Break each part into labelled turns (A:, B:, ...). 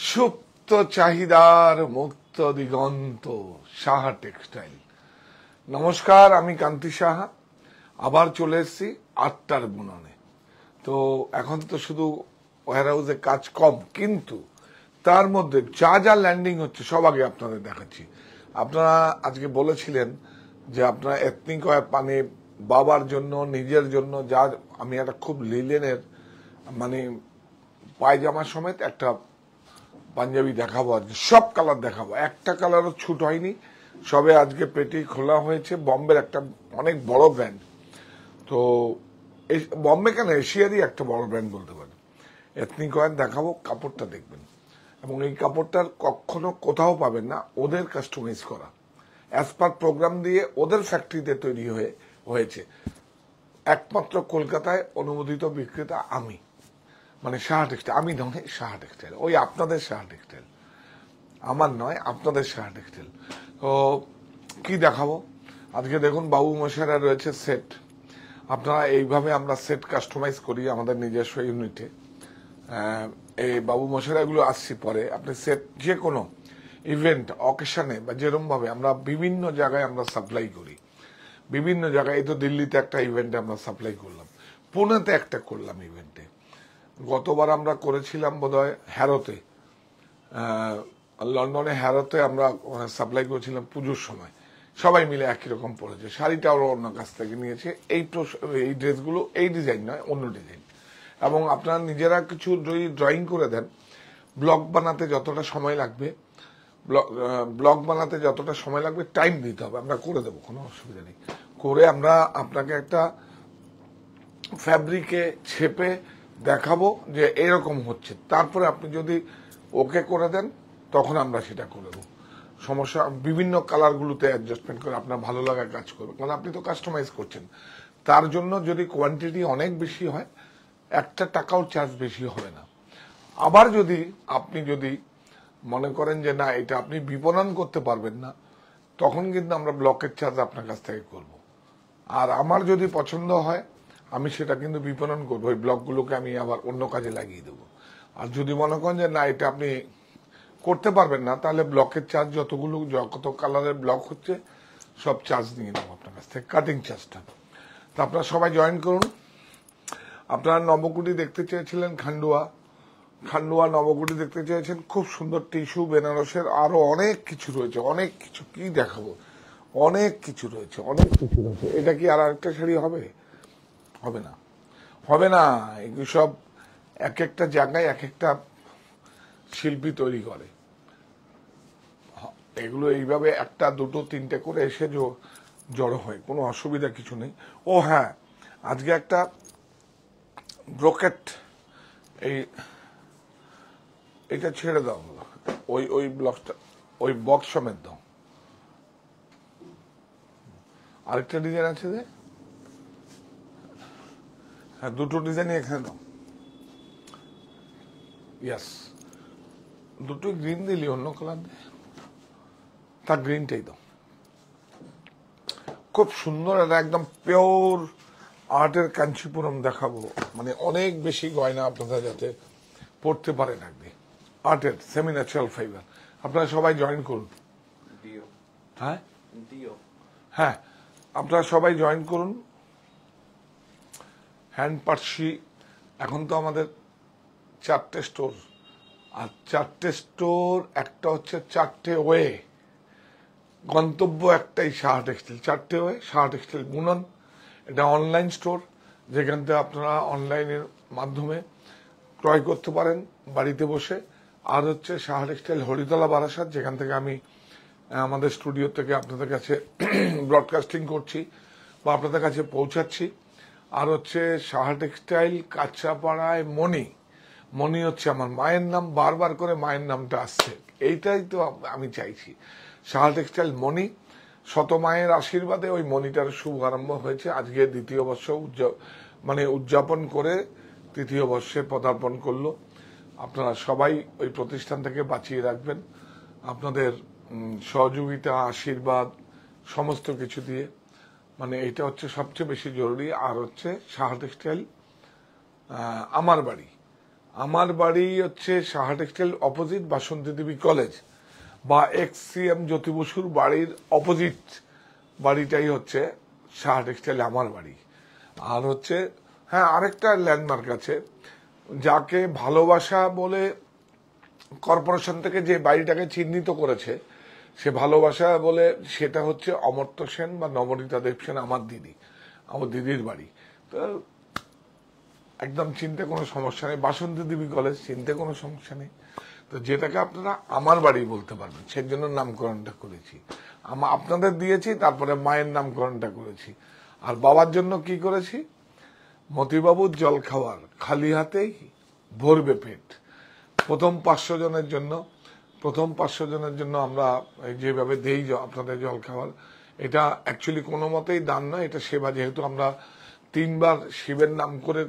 A: সুপ্ত চাহিদার মুক্ত দিগন্ত সাহা টেক্সটাইল। নমস্কার, আমি কান্তি সাহা আবার চলে এসেছি 8টার বুননে। তো এখন তো শুধু ওয়্যারহাউসে কাজ কম, কিন্তু তার মধ্যে যা যা ল্যান্ডিং হচ্ছে সব আগে আপনাদের দেখাচ্ছি। আপনারা আজকে বলেছিলেন যে আপনারা এথনিক ওয়্যার মানে বাবার জন্য, নিজের জন্য, যা আমি একটা খুব লিলেনের মানে পায়জামা সমেত একটা পাঞ্জাবি দেখাবো, আজকে সব কালার দেখাবো, একটা কালারও ছুট হয়নি। সবে আজকে পেটি খোলা হয়েছে, বম্বের একটা অনেক বড় ব্র্যান্ড। তো এই বম্বে কেন, এশিয়ারই একটা বড় ব্র্যান্ড বলতে পারেন। এথনিক ওয়্যার দেখাবো, কাপড়টা দেখবেন, এবং এই কাপড়টার কখনো কোথাও পাবেন না, ওদের কাস্টমাইজ করা, অ্যাজ পার প্রোগ্রাম দিয়ে ওদের ফ্যাক্টরিতে তৈরি হয়েছে। একমাত্র কলকাতায় অনুমোদিত বিক্রেতা আমি, মানে সাহা টেক্সটাইল। আমি নয়, সাহা টেক্সটাইল, ওই আপনাদের সাহা টেক্সটাইল, আমার নয়, আপনাদের সাহা টেক্সটাইল। তো কি দেখাবো আজকে দেখুন, বাবু মশাইরা রয়েছে সেট। আপনারা এইভাবে আমরা সেট কাস্টমাইজ করি আমাদের নিজস্ব ইউনিটে। এই বাবু মশাইরা এগুলো আসছি পরে। আপনি সেট যে কোনো ইভেন্ট অকেশনে বা যেরকম ভাবে আমরা বিভিন্ন জায়গায় আমরা সাপ্লাই করি, বিভিন্ন জায়গায়। এই তো দিল্লিতে একটা ইভেন্টে আমরা সাপ্লাই করলাম, পুনেতে একটা করলাম ইভেন্টে, গতবার আমরা করেছিলাম বোধহয় হ্যারোতে, লন্ডনে হ্যারোতে আমরা সাপ্লাই করেছিলাম পুজোর সময়। সবাই মিলে একই রকম পড়েছে, শাড়িটা ওরা অন্য কাছ থেকে নিয়েছে। এই ড্রেসগুলো এই ডিজাইন নয়, অন্য ডিজাইন। এবং আপনারা নিজেরা কিছু যদি ড্রয়িং করে দেন, ব্লগ বানাতে যতটা সময় লাগবে, টাইম দিতে হবে, আমরা করে দেবো, কোনো অসুবিধা নেই। করে আমরা আপনাকে একটা ফ্যাব্রিকে ছেপে দেখাবো যে এরকম হচ্ছে। তারপরে আপনি যদি ওকে করে দেন, তখন আমরা সেটা করে দেবো। সমস্যা বিভিন্ন কালারগুলোতে অ্যাডজাস্টমেন্ট করে আপনার ভালো লাগার কাজ করবে, কারণ আপনি তো কাস্টমাইজ করছেন। তার জন্য যদি কোয়ান্টিটি অনেক বেশি হয়, একটা টাকাও চার্জ বেশি হবে না। আবার যদি আপনি মনে করেন যে না, এটা আপনি বিপণন করতে পারবেন না, তখন কিন্তু আমরা ব্লকের চার্জ আপনার কাছ থেকে করব। আর আমার যদি পছন্দ হয়, আমি সেটা কিন্তু বিপণন করবো, ওই ব্লকগুলোকে আমি আবার অন্য কাজে লাগিয়ে দেবো। আর যদি মনে করেন যে না, এটা আপনি করতে পারবেন না, তাহলে ব্লকের চার্জ কত কালারের ব্লক হচ্ছে সব চার্জ নিয়ে নেবো আপনার কাছ থেকে, কাটিং চার্জটা। তো আপনারা সবাই জয়েন করুন। আপনারা নবকুটি দেখতে চেয়েছিলেন, খান্ডুয়া নবকুটি দেখতে চেয়েছেন, খুব সুন্দর টিস্যু বেনারসের, আরো অনেক কিছু রয়েছে, অনেক কিছু কি দেখাবো, অনেক কিছু রয়েছে। এটা কি আর একটা শাড়ি হবে? হবে না। এগুলো সব এক একটা জায়গায় এক একটা শিল্পী তৈরি করে। এগুলো এইভাবে একটা দুটো তিনটে করে এসে জড়ো হয়, কোনো অসুবিধা কিছু নেই। ও হ্যাঁ, আজকে একটা ব্রোকেট, এটা ছেড়ে দাও, ওই ব্লকটা, ওই বক্স সমেত দাও। আরেকটা ডিজাইন আছে যে, হ্যাঁ, দুটো ডিজাইন এখানে দাও। ইয়াস, দুটোই গ্রিন দিলি, অন্য কালার দে, তার গ্রিনটাই দাও। খুব সুন্দর, এটা একদম পিওর আর্টের কাঞ্চিপুরম দেখাবো, মানে অনেক বেশি গয়না আপনারা যাতে পড়তে পারেন আগে। আর্টের সেমি ন্যাচারাল ফাইবার। আপনারা সবাই জয়েন করুন। হ্যাঁ, আপনারা সবাই জয়েন করুন। হ্যান্ড পার্সি, এখন তো আমাদের 4টে স্টোর, আর 4টে স্টোর, একটা হচ্ছে 4টে ওয়ে, গন্তব্য একটাই, সাহা টেক্সটাইল। 4টে ওয়ে, সাহা টেক্সটাইল বুনন। এটা অনলাইন স্টোর, যেখান থেকে আপনারা অনলাইনের মাধ্যমে ক্রয় করতে পারেন বাড়িতে বসে। আর হচ্ছে সাহা টেক্সটাইল হরিতলা বারাসাত, যেখান থেকে আমি আমাদের স্টুডিও থেকে আপনাদের কাছে ব্রডকাস্টিং করছি বা আপনাদের কাছে পৌঁছাচ্ছি। আর হচ্ছে সাহা টেক্সটাইল কাঁচরাপাড়ায় মণি হচ্ছে আমার মায়ের নাম, বারবার করে মায়ের নামটা আসছে, এইটাই তো আমি চাইছি। সাহা টেক্সটাইল মণি, শত মায়ের আশীর্বাদে ওই মণিটার শুভ আরম্ভ হয়েছে। আজকে দ্বিতীয় বর্ষ উদযাপন করে তৃতীয় বর্ষে পদার্পণ করলো। আপনারা সবাই ওই প্রতিষ্ঠান থেকে বাঁচিয়ে রাখবেন আপনাদের সহযোগিতা, আশীর্বাদ, সমস্ত কিছু দিয়ে। মানে এটা হচ্ছে সবচেয়ে বেশি জরুরি। আর হচ্ছে সাহা টেক্সটাইল আমার বাড়ি, আমার বাড়ি হচ্ছে সাহা টেক্সটাইল অপোজিট বাসন্তী দেবী কলেজ, বা এক্স-সিএম জ্যোতি বসুর বাড়ির অপোজিট বাড়িটাই হচ্ছে সাহা টেক্সটাইল আমার বাড়ি। আর হচ্ছে হ্যাঁ, আরেকটা ল্যান্ডমার্ক আছে, যাকে ভালোবাসা বলে কর্পোরেশন থেকে যে বাড়িটাকে চিহ্নিত করেছে, সে ভালোবাসা বলে, সেটা হচ্ছে অমর্ত্য সেন বা নবনীতা দেব সেন, আমার দিদি, আমার দিদির বাড়ি। তো একদম চিনতে কোনো সমস্যা নেই, বাসন্তী দেবী কলেজ চিনতে কোনো সমস্যা নেই। তো যেটাকে আপনারা আমার বাড়ি বলতে পারবেন, সেই জন্য নামকরণটা করেছি। আপনাদের দিয়েছি, তারপরে মায়ের নামকরণটা করেছি। আর বাবার জন্য কি করেছি, মতিবাবুর জল খাওয়ার, খালি হাতেই ভরবে পেট। প্রথম 500 জনের জন্য আমরা যেভাবে দেই আপনাদের জল খাওয়ার, এটা অ্যাকচুয়ালি কোনো মতেই দান নয়, এটা সেবা। যেহেতু আমরা 3 বার শিবের নাম করে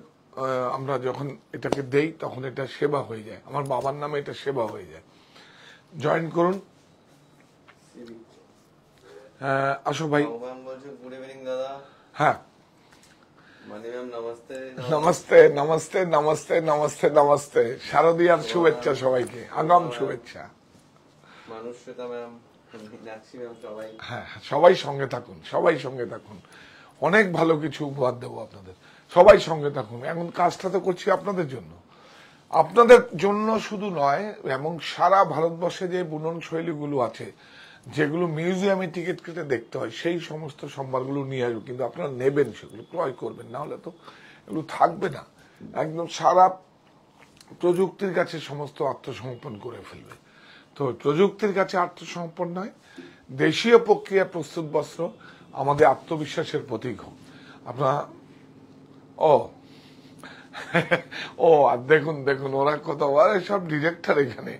A: আমরা যখন এটাকে দেই, তখন এটা সেবা হয়ে যায়, আমার বাবার নামে এটা সেবা হয়ে যায়। জয়েন করুন। আসো ভাই। হ্যাঁ, নমস্তে নমস্তে নমস্তে নমস্তে নমস্তে। শারদীয়ার শুভেচ্ছা সবাইকে, আগাম শুভেচ্ছা। হ্যাঁ, সবাই সঙ্গে থাকুন, সবাই সঙ্গে থাকুন, অনেক ভালো কিছু উপহার দেবো আপনাদের, সবাই সঙ্গে থাকুন। এখন কাজটা তো করছি আপনাদের জন্য, আপনাদের জন্য শুধু নয়, এবং সারা ভারতবর্ষে যে বুনন শৈলীগুলো আছে, যেগুলো মিউজিয়ামে টিকিট কেটে দেখতে হয়, সেই সমস্ত সম্ভারগুলো নিয়ে আসবো। কিন্তু আপনারা নেবেন, সেগুলো ক্রয় করবেন, না হলে তো এগুলো থাকবে না। একদম সারা প্রযুক্তির কাছে সমস্ত আত্মসমর্পণ করে ফেলবে। তো প্রযুক্তির কাছে আত্মসমর্পণ নয়, দেশীয় প্রক্রিয়া প্রস্তুত বস্ত্র আমাদের আত্মবিশ্বাসের প্রতীক হোক। আপনারা আর দেখুন দেখুন, ওরা কত সব ডিরেক্টর এখানে।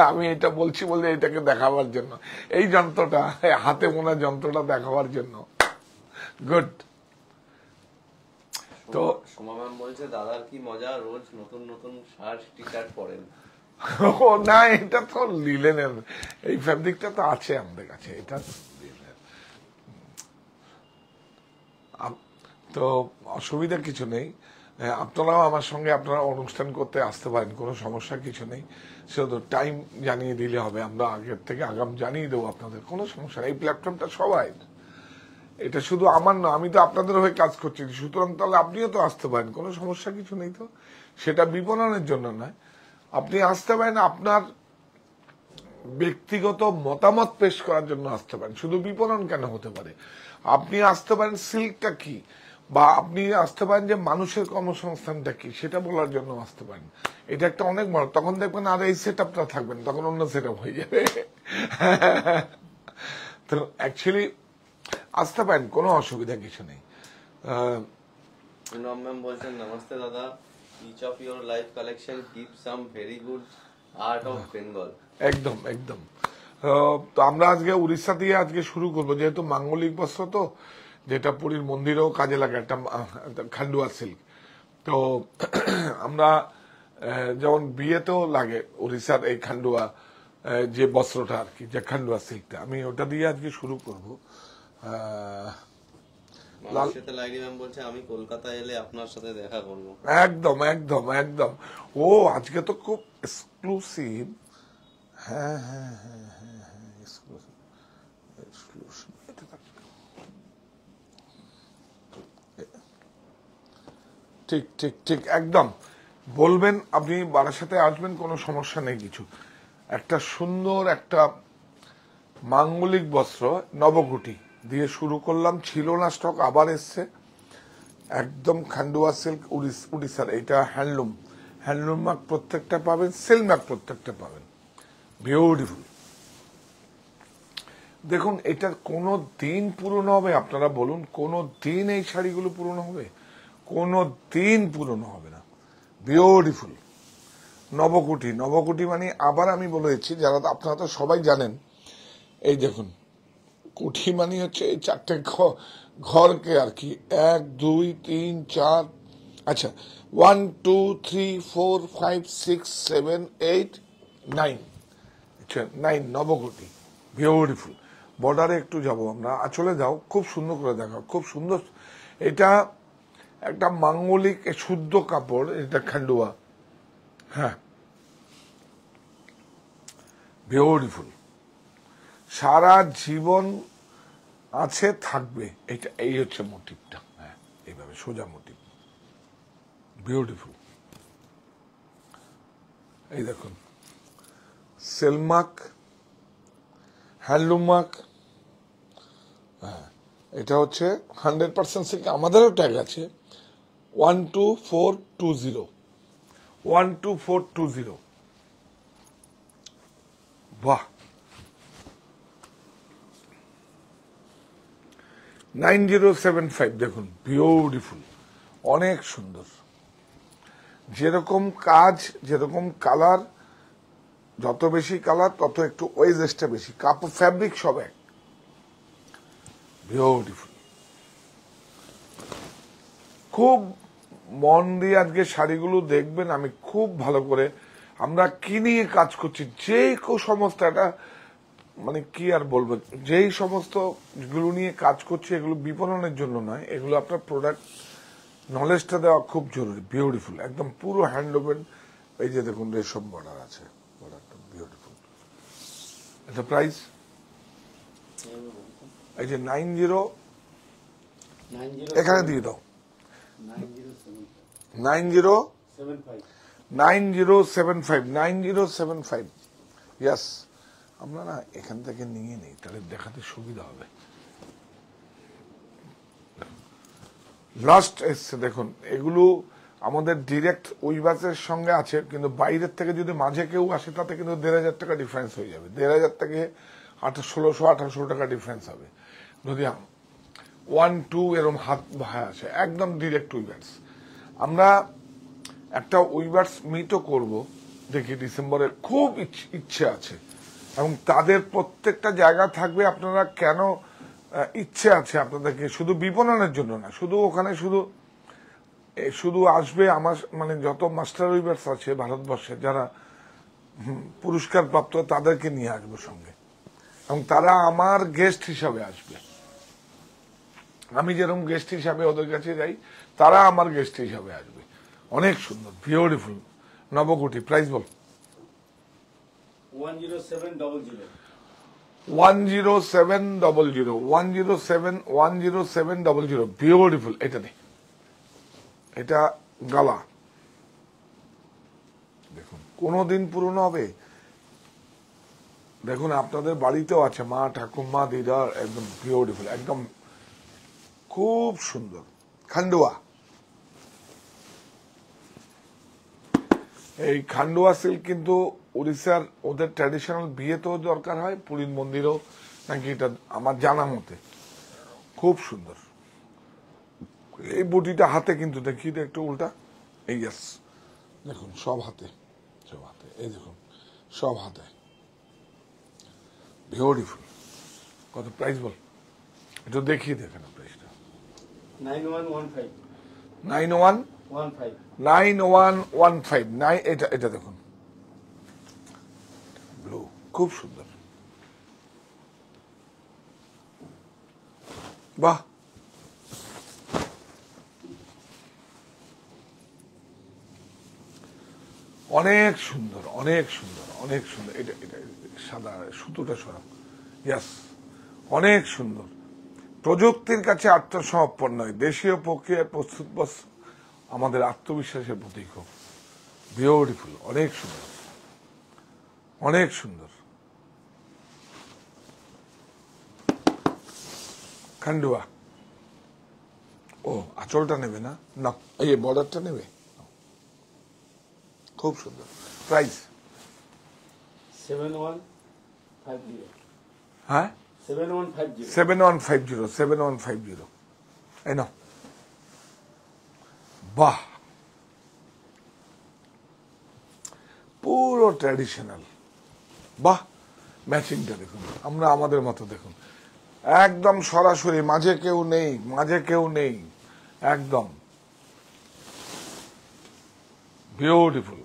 A: আমি এটা বলছি বলে এটাকে দেখাবার জন্য, এই যন্ত্রটা, হাতে মোনা যন্ত্রটা দেখাবার জন্য। গুড। তো
B: সোমা বলছে, দাদার কি মজা, রোজ নতুন নতুন শার্ট টি শার্ট পরেন।
A: ও না, এটা তো লিলেনের, এই ফ্যাব্রিকটা তো আছে আমাদের কাছে, এটা তো অসুবিধা কিছু নেই। আপনারাও আমার সঙ্গে আপনারা অনুষ্ঠান করতে আসতে পারেন, কোনো সমস্যা কিছু নেই। শুধু টাইম জানিয়ে দিলে হবে, আমরা আগের থেকে আগাম জানিয়ে দেবো আপনাদের, কোনো সমস্যা নেই। এই প্ল্যাটফর্মটা সবাই, এটা শুধু আমার না, আমি তো আপনাদের হয়ে কাজ করছি, সুতরাং তাহলে আপনিও তো আসতে পারেন, কোনো সমস্যা কিছু নেই। তো সেটা বিপণনের জন্য নয়, আপনি আসতে পারেন আপনার ব্যক্তিগত মতামত পেশ করার জন্য আসতে পারেন। শুধু বিপণন কেন হতে পারে, আপনি আসতে পারেন সিল্কটা কি, বা আপনি আসতে পারেন যে মানুষের কর্মসংস্থানটা কি, সেটা বলার জন্য আসতে পারেন। এটা একটা অনেক বড়, তখন দেখবেন আর এই সেট আপটা থাকবেন, তখন অন্য সেট আপ হয়ে যাবে। তো অ্যাকচুয়ালি আসতে পারেন, কোনো অসুবিধা কিছু নেই।
B: বলছেন, নমস্তে দাদা, each of your life collection gives some very good art of Bengal.
A: একদম একদম। তো আমরা আজকে উড়িষ্যা দিয়ে আজকে শুরু করবো, যেহেতু মাঙ্গলিক বস্ত্র, তো যেটা পুরীর মন্দিরেও কাজে লাগে, একটা খান্ডুয়া সিল্ক। তো আমরা যেমন বিয়েতেও লাগে উড়িষ্যার এই খান্ডুয়া যে বস্ত্রটা আর কি, যে খান্ডুয়া সিল্কটা, আমি ওটা দিয়ে আজকে শুরু করবো।
B: বলছে, আমি কলকাতা এলে আপনার সাথে দেখা করবো।
A: একদম একদম একদম। ও আজকে তো খুব এক্সক্লুসিভ। হ্যাঁ হ্যাঁ হ্যাঁ হ্যাঁ হ্যাঁ, এক্সক্লুসিভ এক্সক্লুসিভ। ঠিক ঠিক ঠিক, একদম বলবেন, আপনি বারাসাতে আসবেন, কোনো সমস্যা নেই কিছু। একটা সুন্দর একটা মাঙ্গলিক বস্ত্র নবকুটি দিয়ে শুরু করলাম, ছিল না স্টক, আবার এসছে। একদম খান্ডুয়া সিল্ক, উড়িষ্যার, এটা হ্যান্ডলুম, হ্যান্ডলুম মার্ক প্রত্যেকটা পাবেন, সিল্ক মার্ক প্রত্যেকটা পাবেন, বিউটিফুল। দেখুন, এটার কোনো দিন পুরনো হবে, আপনারা বলুন, কোনো দিন এই শাড়িগুলো পুরনো হবে? কোনো দিন পুরনো হবে না, বিউটিফুল নবকুটি। নবকুটি মানে, আবার আমি বলেছি, যারা আপনারা তো সবাই জানেন, এই দেখুন, কুঠি মানে হচ্ছে এই 4টে ঘরকে আর কি, 1 2 3 4, আচ্ছা 1 2 3 4 5 6 7 8 9, আচ্ছা 9 নবকুটি, বিউটিফুল। বর্ডারে একটু যাব আমরা, চলে যাও, খুব সুন্দর করে দেখাও, খুব সুন্দর। এটা একটা মাঙ্গলিক শুদ্ধ কাপড়, এটা খান্ডুয়া, হ্যাঁ, বিউটিফুল, সারা জীবন আছে, থাকবে, এটা এই হচ্ছে মোটিভটা। হ্যাঁ, এইভাবে সোজা মোটিভ, বিউটিফুল। এই দেখুন, সেলমার্ক, হ্যান্ডলুম মার্ক। হ্যাঁ, এটা হচ্ছে 100% সিল্ক। আমাদেরও ট্যাগ আছে 12420, 12420। বাহ, 9075, দেখুন বিউটিফুল, অনেক সুন্দর। যেরকম কাজ, যেরকম কালার, যত বেশি কালার তত একটু ওয়েজেসটা বেশি, কাপড় ফ্যাব্রিক সব এক, বিউটিফুল। খুব মন দিয়ে আজকে শাড়িগুলো দেখবেন, আমি খুব ভালো করে, আমরা কি নিয়ে কাজ করছি, যে সমস্ত একটা মানে কি আর বলবো, যেই সমস্ত গুলো নিয়ে কাজ করছি এগুলো বিপণনের জন্য নয়, এগুলো আপনার প্রোডাক্ট নলেজটা দেওয়া খুব জরুরি। বিউটিফুল, একদম পুরো হ্যান্ডলুমের। এই যে দেখুন রেশম বর্ডার আছে, বর্ডারটা বিউটিফুল। এটা প্রাইস এই যে 90, এখানে দিয়ে দাও, 9075, ইয়েস। আমরা না এখান থেকে নিয়ে নেই, তাহলে দেখাতে সুবিধা হবে। লাস্ট এসছে দেখুন, এগুলো আমাদের ডিরেক্ট উইভার্সের সঙ্গে আছে, কিন্তু বাইরের থেকে যদি মাঝে কেউ আসে তাতে কিন্তু 1500 টাকা ডিফারেন্স হয়ে যাবে। 1500 থেকে 1600-1800 টাকা ডিফারেন্স হবে যদি 1-2 এরকম হাত ভায়া আসে, একদম ডিরেক্ট উইভার্স। আমরা একটা উইভার্স মিটও করব, দেখি ডিসেম্বরে, খুব ইচ্ছে আছে, এবং তাদের প্রত্যেকটা জায়গা থাকবে। আপনারা কেন ইচ্ছে আছে আপনাদেরকে, শুধু বিপণনের জন্য না, শুধু ওখানে শুধু আসবে আমার মানে যত মাস্টার উইভার্স আছে ভারতবর্ষে যারা পুরস্কার প্রাপ্ত, তাদেরকে নিয়ে আসবো সঙ্গে, এবং তারা আমার গেস্ট হিসাবে আসবে। আমি যেরকম গেস্ট হিসাবে ওদের কাছে যাই, তারা আমার গেস্ট হিসাবে আসবে। অনেক সুন্দর, বিউটিফুল, নবকোটি। প্রাইস বল। 10700, বিউটিফুল। এটা নেই, এটা গালা, দেখুন কোনদিন পুরনো হবে। দেখুন আপনাদের বাড়িতেও আছে, মা, ঠাকুমা, দিদার, একদম বিউটিফুল, একদম খুব সুন্দর। খান্ডুয়া, এই খান্ডুয়া সিল্ক কিন্তু উড়িষ্যার ওদের ট্র্যাডিশনাল বিয়েতেও দরকার হয়, পুরীর মন্দিরেও নাকি, এটা আমার জানা মতে খুব সুন্দর। এই বুটিটা হাতে কিন্তু দেখি একটু উল্টা, এই ইয়াস, দেখুন সব হাতে, সব হাতে, এই দেখুন সব হাতে, বিউটিফুল। কত প্রাইস বল, একটু দেখিয়ে দেখেন প্রাইসটা। 9115, এটা দেখুন, ব্লু, খুব সুন্দর, বাহ। অনেক সুন্দর, অনেক সুন্দর, অনেক সুন্দর। এটা এটা সাদা সুতোটা সরাব, ইয়াস, অনেক সুন্দর। প্রযুক্তির কাছে আত্মসমর্পণ নয়, দেশীয় প্রক্রিয়ায় প্রস্তুত বস্ত্র আমাদের আত্মবিশ্বাসের প্রতীক। বিউটিফুল, অনেক সুন্দর, অনেক সুন্দর। খান্ডুয়া, ও আঁচলটা নেবে না, না এই বর্ডারটা নেবে, খুব সুন্দর। প্রাইস
C: 7150,
A: হ্যাঁ
C: 7150,
A: 7150, এই নাও। বাহ, পুরো ট্র্যাডিশনাল, বাহ। ম্যাচিংটা দেখুন, আমরা আমাদের মতো দেখুন, একদম সরাসরি, মাঝে কেউ নেই, মাঝে কেউ নেই, একদম বিউটিফুল।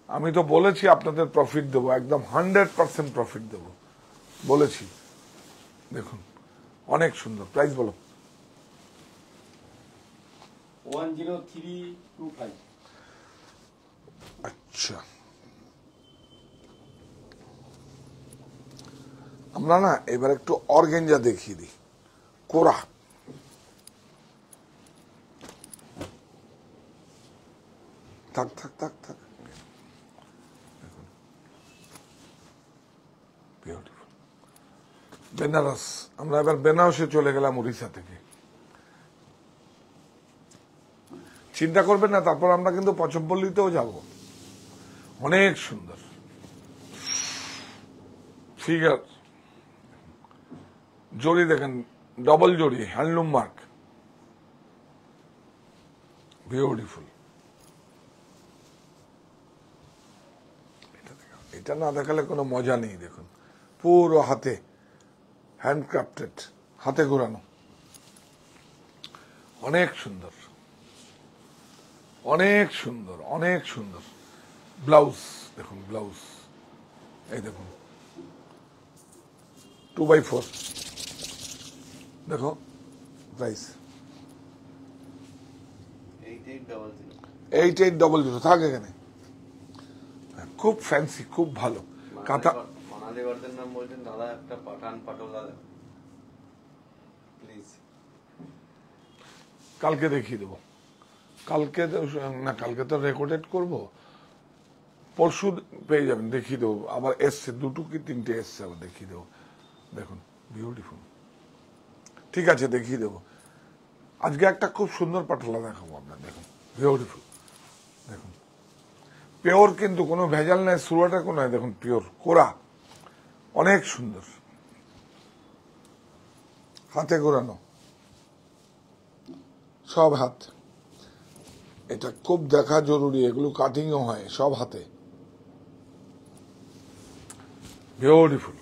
A: আমি তো বলেছি আপনাদের প্রফিট দেবো, একদম 100% প্রফিট দেবো বলেছি। দেখুন অনেক সুন্দর। প্রাইস বলো।
C: 10325।
A: আচ্ছা, আমরা না এবার একটু অর্গেঞ্জা দেখিয়ে দিই। কোরা, থাক থাক থাক থাক, বিউটিফুল বেনারস। আমরা এবার বেনারসে চলে গেলাম উড়িষ্যা থেকে। চিন্তা করবেন না, তারপর আমরা কিন্তু পচমপল্লিতেও যাব। অনেক সুন্দর ফিগার, জড়ি দেখেন, ডবল জড়ি, হ্যান্ডলুম মার্ক, বিউটিফুল। এটা না দেখালে কোনো মজা নেই। দেখুন, পুরো হাতে হ্যান্ডক্রাফটেড, হাতে ঘোরানো, অনেক সুন্দর, অনেক সুন্দর, অনেক সুন্দর। ব্লাউজ দেখুন, ব্লাউজ এই দেখুন 2x4, দেখো প্রাইস 8800। থাক এখানে, খুব ফ্যান্সি, খুব ভালো কাঁথা।
B: মানালিগড়দের নাম বলছেন দাদা, একটা পাঠান পাটোলা প্লিজ।
A: কালকে দেখিয়ে দেবো, কালকে না, কালকে তো রেকর্ডেড করব, পরশু পেয়ে যাবেন, দেখিয়ে দেবো। আবার এসছে, দুটো কি তিনটে এসছে, আবার দেখিয়ে দেবো। দেখুন বিউটিফুল, ঠিক আছে দেখিয়ে দেবো। আজকে একটা খুব সুন্দর পাটলা দেখাবো আপনার, দেখুন বিউটিফুল। দেখুন পিওর, কিন্তু কোনো ভেজাল নেই, সুরাটা কোনো, দেখুন পিওর কোরা, অনেক সুন্দর, হাতে ঘোরানো, সব হাত। এটা খুব দেখা জরুরি, এগুলো কাটিংও হয় সব হাতে, বিউটিফুল।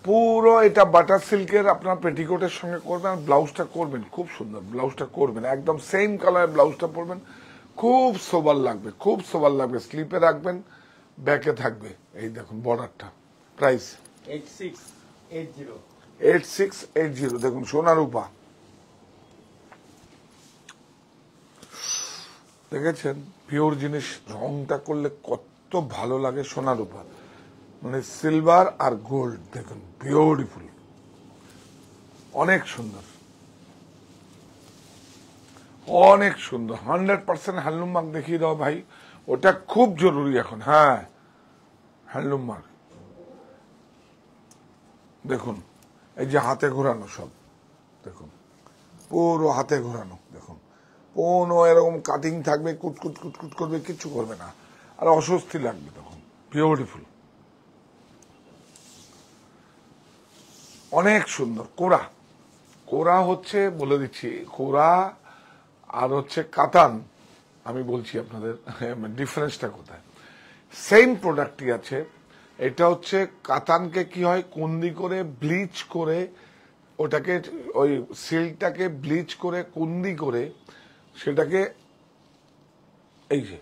A: পুরো এটা বাটার সিল্কের, আপনার পেটিকোটের সঙ্গে করবেন, ব্লাউজটা করবেন খুব সুন্দর, ব্লাউজটা করবেন একদম সেম কালারের ব্লাউজটা পরবেন, খুব সোবার লাগবে, খুব সোবার লাগবে। স্লিপে রাখবেন, ব্যাকে থাকবে। এই দেখুন বর্ডারটা, প্রাইস 8680। দেখুন সোনার উপা, দেখেছেন পিওর জিনিস, রংটা করলে কত ভালো লাগে। সোনার উপা মানে সিলভার আর গোল্ড, দেখুন বিউটিফুল, অনেক সুন্দর, অনেক সুন্দর। 100% হ্যান্ডলুম মার্ক দেখিয়ে দাও ভাই, ওটা খুব জরুরি এখন। হ্যাঁ, হ্যান্ডলুম মার্ক দেখুন, এই যে হাতে ঘোরানো সব, দেখুন পুরো হাতে ঘোরানো, দেখুন কোনো এরকম কাটিং থাকবে, কুটকুট কুটকুট করবে, কিচ্ছু করবে না, আর অস্বস্তি লাগবে তখন। বিউটিফুল, অনেক সুন্দর। কোরা, কোরা হচ্ছে বলে দিচ্ছি, কোরা আর হচ্ছে কাতান। আমি বলছি আপনাদের ডিফারেন্সটা কোথায়। সেম প্রোডাক্টই আছে, এটা হচ্ছে কাতানকে কি হয়, কুন্দি করে ব্লিচ করে, ওটাকে ওই সিল্কটাকে ব্লিচ করে কুন্দি করে সেটাকে এই যে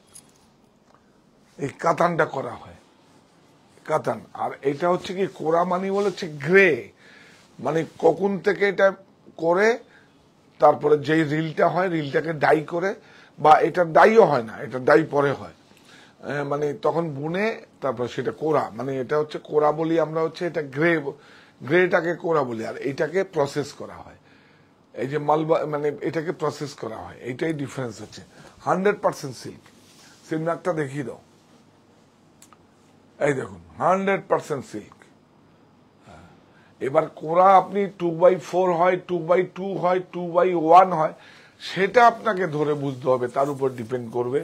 A: এই কাতানটা করা হয়, কাতান। আর এটা হচ্ছে কি কোরা মানি বলে হচ্ছে গ্রে, মানে কখন থেকে এটা করে, তারপরে যেই রিলটা হয়, রিলটাকে ডাই করে, বা এটা ডাইও হয় না, এটা ডাই পরে হয়, মানে তখন বুনে তারপর সেটা কোরা, মানে এটা হচ্ছে কোরা বলি আমরা, হচ্ছে এটা গ্রেটাকে কোরা বলি, আর এটাকে প্রসেস করা হয়, এই যে মালবা, মানে এটাকে প্রসেস করা হয়, এইটাই ডিফারেন্স হচ্ছে। 100% সিল্ক। সিলমার্কটা দেখিয়ে দাও, এই দেখুন 100% সিল্ক। এবার কোরা আপনি 2x4 হয়, 2x2 হয়, 2x1 হয়, সেটা আপনাকে ধরে বুঝতে হবে, তার উপর ডিপেন্ড করবে।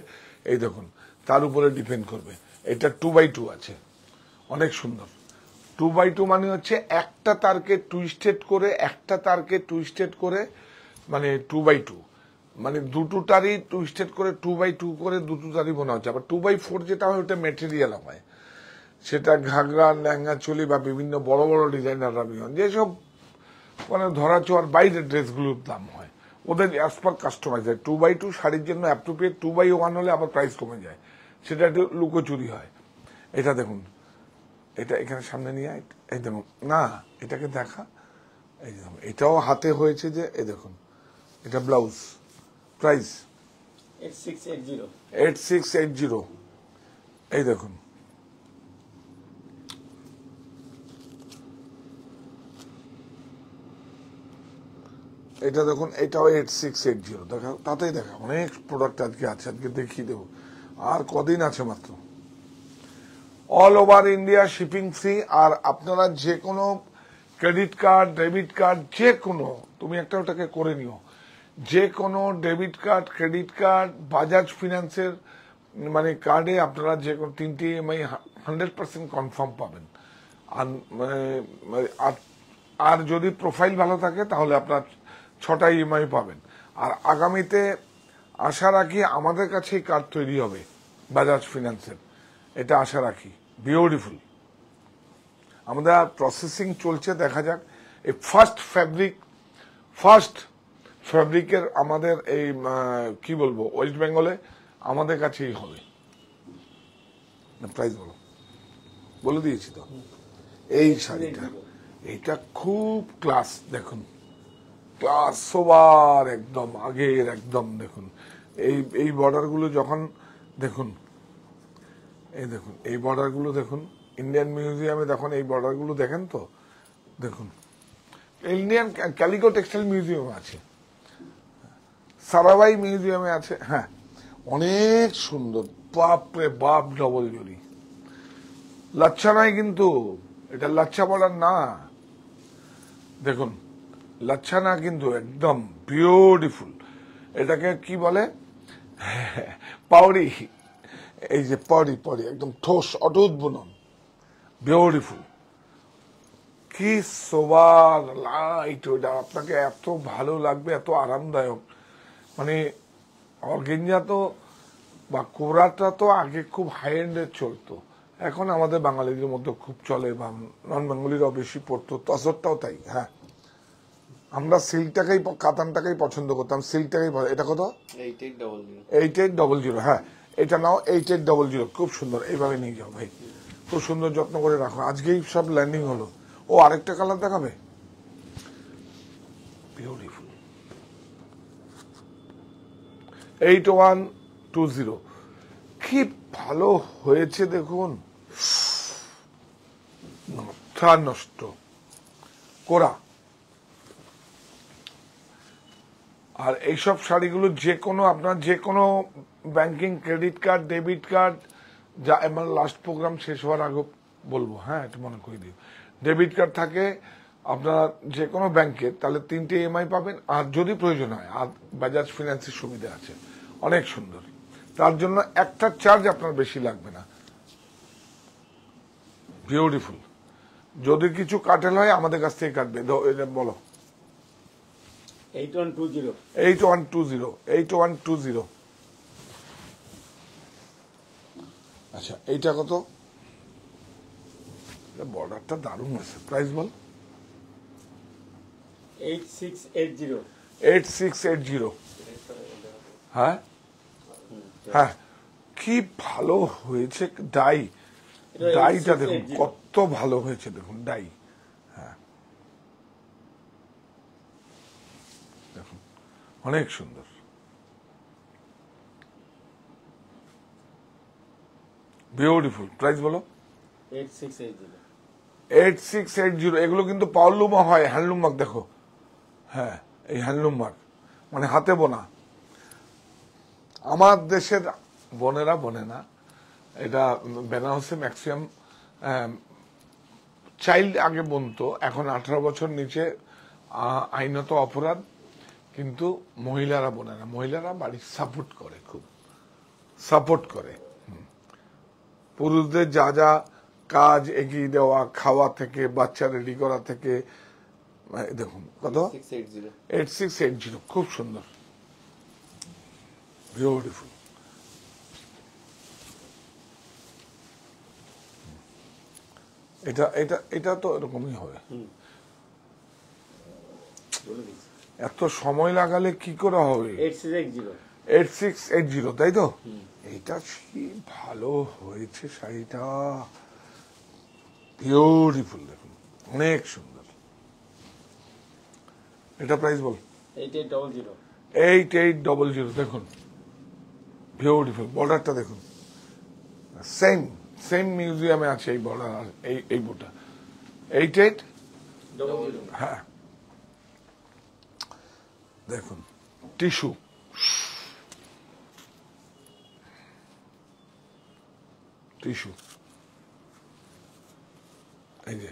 A: এই দেখুন তার উপরে ডিপেন্ড করবে। এটা 2x2 আছে, অনেক সুন্দর। 2x2 মানে হচ্ছে একটা তারকে টুইস্টেড করে, একটা তারকে টুইস্টেড করে, মানে 2x2, মানে দুটো তারই টুইস্টেড করে 2x2 করে দুটো তারই বোনা হচ্ছে। আবার 2x4 যেটা হয় ওটা মেটেরিয়াল হয়, সেটা ঘাগরা, লেহেঙ্গা, চলি বা বিভিন্ন বড় বড় ডিজাইনাররা যেসব মানে ধরা ছোঁয়ার বাইরের ড্রেসগুলোর দাম হয়, ওদের অ্যাজ পার কাস্টমাইজ হয়। 2x2 শাড়ির জন্য অ্যাপ্রোপ্রিয়েট, 2x1 হলে আবার প্রাইস কমে যায়, সেটা একটু লুকোচুরি হয়। এটা দেখুন, এটা এখানে সামনে নিয়ে, এই দেখুন না, এটাকে দেখা, এই দেখুন এটাও হাতে হয়েছে যে, এই দেখুন এটা ব্লাউজ, প্রাইস
C: 8680
A: 8680। এই দেখুন, এটা দেখুন, এটাও 8680। দেখা তাতেই দেখা অনেক প্রোডাক্ট আজকে আছে, আজকে দেখিয়ে দেবো। আর কদিন আছে মাত্র। All over India shipping free. আর আপনারা যে কোনো ক্রেডিট কার্ড, ডেবিট কার্ড, যে কোনো, তুমি একটা ওটাকে করে নিও, যে কোনো debit card, credit card, Bajaj ফিনান্সের মানে কার্ডে আপনারা যে কোনো 3টে EMI 100% কনফার্ম পাবেন। আর আর যদি প্রোফাইল ভালো থাকে তাহলে আপনার 6টা EMI পাবেন। আর আগামীতে আশা রাখি আমাদের কাছে কার্ড তৈরি হবে বাজাজ ফিনান্সের, এটা আশা রাখি। বিউটিফুল। আমাদের প্রসেসিং চলছে, দেখা যাক। এই ফার্স্ট ফ্যাব্রিকের আমাদের এই কি বলবো, ওয়েস্ট বেঙ্গলে আমাদের কাছেই হবে। প্রাইস বলে দিয়েছি তো। এই শাড়িটা, এটা খুব ক্লাস, দেখুন ক্লাস সবার একদম আগের, একদম দেখুন। এই বর্ডারগুলো যখন দেখুন, এই দেখুন এই বর্ডারগুলো দেখুন, ইন্ডিয়ান মিউজিয়ামে দেখুন এই বর্ডারগুলো দেখেন তো, দেখুন। ইন্ডিয়ান ক্যালিকো টেক্সটাইল মিউজিয়াম আছে, সারাভাই মিউজিয়ামে আছে। হ্যাঁ, অনেক সুন্দর, বাপরে বাপ, ডবল জরি। লাচ্ছা নাই কিন্তু, এটা লাচ্ছা বলার না, দেখুন লাচ্ছা না কিন্তু, একদম বিউটিফুল। এটাকে কি বলে, পাউরি। এই যে পাউরি, একদম ঠোস, অটুট বুনন, বিউটিফুল। কি সোবার লাইট, ওইটা আপনাকে এত ভালো লাগবে, এত আরামদায়ক। মানে অর্গেঞ্জা তো বা কোরাটা তো আগে খুব হাই এন্ডের চলতো, এখন আমাদের বাঙালিদের মধ্যে খুব চলে, বা নন বেঙ্গলিরাও বেশি পড়তো, তসরটাও তাই। হ্যাঁ, আমরা সিল্কটাকেই, কাতানটাকেই পছন্দ করতাম, সিল্কটাকেই। এটা কত? 8800। হ্যাঁ, এটা নাও 8800, খুব সুন্দর। এইভাবে নিয়ে যাও ভাই, খুব সুন্দর, যত্ন করে রাখো। আজকেই সব ল্যান্ডিং হলো। ও আরেকটা কালার দেখাবে, বিউটিফুল। 8120, কি ভালো হয়েছে দেখুন, মাথা নষ্ট কোরা। আর এইসব শাড়িগুলো যে কোনো, আপনার যে কোনো banking, credit card, debit card, যা আমার লাস্ট প্রোগ্রাম শেষ হওয়ার আগে বলবো, হ্যাঁ এটা মনে করে দিও। ডেবিট কার্ড থাকে আপনার যে কোনো ব্যাংকের, তাহলে 3টে EMI পাবেন। আর যদি প্রয়োজন হয়, আর বাজাজ ফিনান্সের সুবিধা আছে, অনেক সুন্দর। তার জন্য একটা চার্জ আপনার বেশি লাগবে না, বিউটিফুল। যদি কিছু কাটেল হয় আমাদের কাছ থেকে কাটবে। বলো
C: 8120
A: 8120। আচ্ছা, এইটা কত? বর্ডারটা দারুণ আছে। প্রাইস বল?
C: 8680
A: 8680। হ্যাঁ হ্যাঁ, কি ভালো হয়েছে ডাইটা দেখুন, কত ভালো হয়েছে দেখুন ডাই। হ্যাঁ দেখুন, অনেক সুন্দর। বিউটিফুল। প্রাইস বলো? 8680। এগুলো কিন্তু পাওয়ারলুমও হয়, হ্যান্ডলুম মার্ক দেখো। হ্যাঁ, এই হ্যান্ডলুম মার্ক মানে হাতে বোনা। আমার দেশের বোনেরা বোনে না, এটা বেনারসে ম্যাক্সিমাম চাইল্ড আগে বুনতো, এখন 18 বছর নিচে আইনত অপরাধ, কিন্তু মহিলারা বোনে না। মহিলারা বাড়ির সাপোর্ট করে, খুব সাপোর্ট করে। পুরুষদের যা যা কাজ এগিয়ে দেওয়া, খাওয়া থেকে, বাচ্চা রেডি করা থেকে। দেখুন কত? 8680। খুব সুন্দর, বিউটিফুল। এটা এটা এটা তো এরকমই হবে। এত সময় লাগালে কি করে হবে? 8680, তাই তো? এটা কি ভালো হয়েছে শাড়িটা, বিউটিফুল। দেখুন অনেক সুন্দর। এটা প্রাইস বল?
C: 8800
A: 8800 দেখুন, বিউটিফুল। বর্ডারটা দেখুন, সেম সেম মিউজিয়ামে আছে এই বর্ডার, এই বোটা 88। হ্যাঁ দেখুন, টিস্যু, টিস্যু, এই যে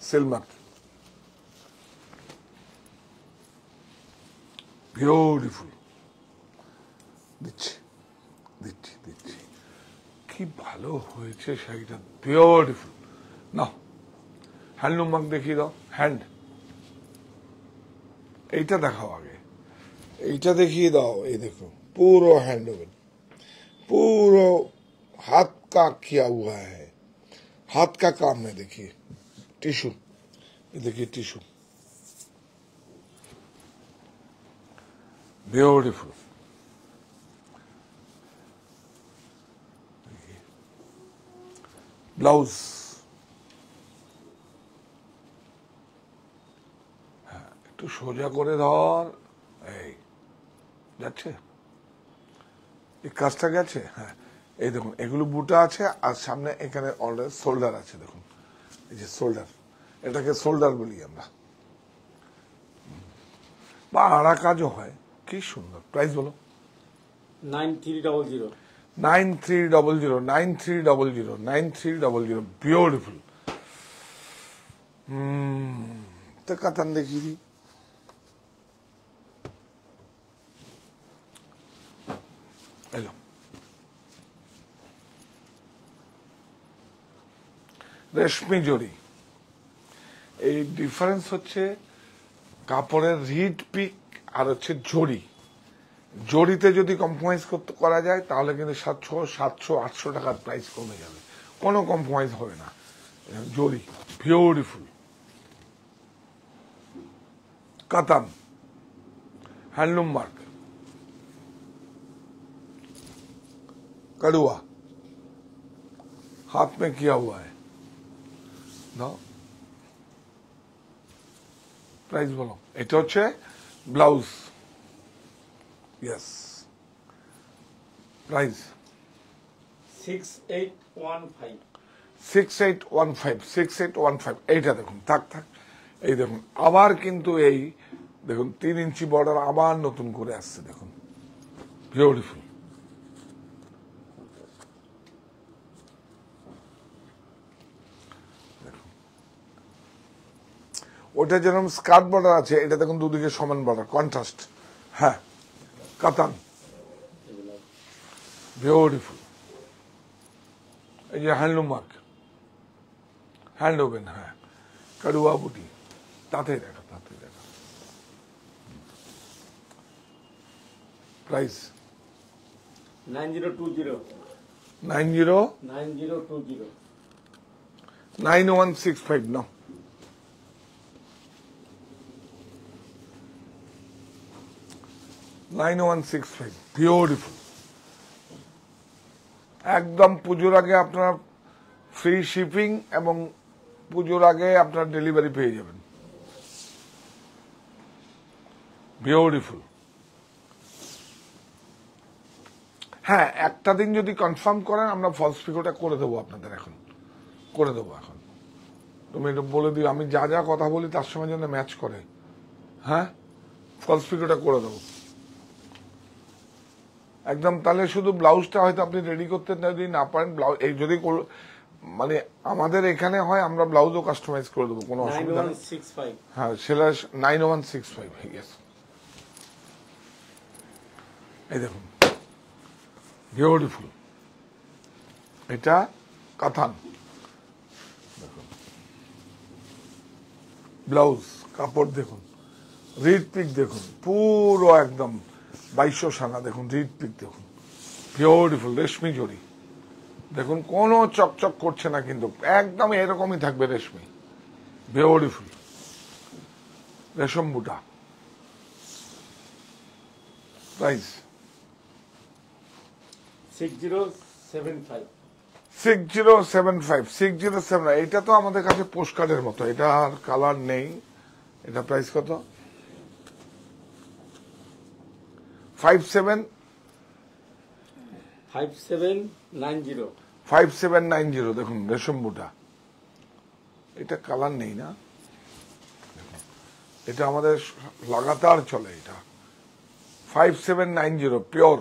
A: সিলমার, বিউটিফুল। দিচ্ছি দিচ্ছি দিচ্ছি, কি ভালো হয়েছে শাড়িটা, বিউটিফুল। না, হ্যান্ডলুম মার্ক দেখিয়ে দাও, হ্যান্ড, এইটা দেখাও আগে, এইটা দেখিয়ে দাও। এই দেখো, পুরো হ্যান্ড ওভেন, पूरा हाथ का किया हुआ है, हाथ का काम है। देखिए टिश्यू, ये देखिए टिश्यू, ब्यूटीफुल। ब्लाउज, হ্যাঁ একটু সোজা করে ধর, এই যাচ্ছে, এই কাজটা গেছে। হ্যাঁ এই দেখুন, এগুলো বুটা আছে আর সামনে এখানে অলরেডি শোল্ডার আছে। দেখুন এই যে শোল্ডার, এটাকে শোল্ডার বলি আমরা, বা আড়া কাজও হয়। কি সুন্দর। প্রাইস বলো।
C: 9300
A: 9300 9300 9300, বিউটিফুল। তো কাতান দেখিয়ে দিই, এলো রেশমি জড়ি। এই ডিফারেন্স হচ্ছে কাপড়ের রিড পিক আর হচ্ছে জড়ি। জড়িতে যদি কম্প্রোমাইজ করা যায় তাহলে কিন্তু 700-800 টাকার প্রাইস কমে যাবে, কোনো কম্প্রোমাইজ হবে না। জড়ি বিউটিফুল, কাতান, हैंडलूम मार्क, कड़ुआ, हाथ में किया हुआ है। ना प्राइस बोलो। এটা হচ্ছে ব্লাউজ। यस, प्राइस
C: 6815
A: 6815 এইটা দেখুন, থাক থাক। এই দেখুন আবার কিন্তু এই দেখুন 3 ইঞ্চি বর্ডার আবার নতুন করে আসছে, দেখুন বিউটিফুল। ওটা যেরকম স্কার্ট বর্ডার আছে, এটা দেখুন দুদিকে সমান বর্ডার, কন্ট্রাস্ট। হ্যাঁ কাতান, বিউটিফুল। এই যে হ্যান্ডলুম মার্ক, হ্যান্ড ওভেন, হ্যাঁ কাড়ুয়া বুটি, তাতে দেখা, তাতে দেখা। প্রাইস
C: 9020
A: 9165 না, $9165, বিউটিফুল। একদম পুজোর আগে আপনার ফ্রি শিপিং এবং পুজোর আগে আপনার ডেলিভারি পেয়ে যাবেন। বিউটিফুল। হ্যাঁ একটা দিন যদি কনফার্ম করেন আমরা ফলস পিকোটা করে দেবো আপনাদের, এখন করে দেবো। এখন তুমি এটা বলে দিও, আমি যা যা কথা বলি তার সঙ্গে যেন ম্যাচ করে। হ্যাঁ ফলস পিকোটা করে দেবো একদম। তাহলে শুধু ব্লাউজটা হয়তো আপনি রেডি করতে যদি না পারেন, ব্লাউজ এই যদি মানে আমাদের এখানে হয় আমরা ব্লাউজও কাস্টমাইজ করে দেবো, কোনো অসুবিধা নেই।
C: 9165
A: হ্যাঁ সেলাই 9165। ইয়েস, এই দেখুন বিউটিফুল। এটা কাতান, দেখুন ব্লাউজ কাপড় দেখুন, রিড পিক দেখুন, পুরো একদম 2200 সানা। দেখুন রিড পিক দেখুন, বিউটিফুল রেশমি জড়ি। দেখুন কোনো চকচক করছে না, কিন্তু একদম এরকমই থাকবে রেশমি, বিউটিফুল। রেশম বুটা। প্রাইস
C: 6075
A: 6075 এটা তো আমাদের কাছে পোস্টকার্ডের মতো, এটা আর কালার নেই। এটা প্রাইস কত? 57
C: 5790
A: 5790 দেখুন রেশম বুটা। এটা কালার নেই না, এটা আমাদের লাগাতার চলে। এটা 5790 পিওর।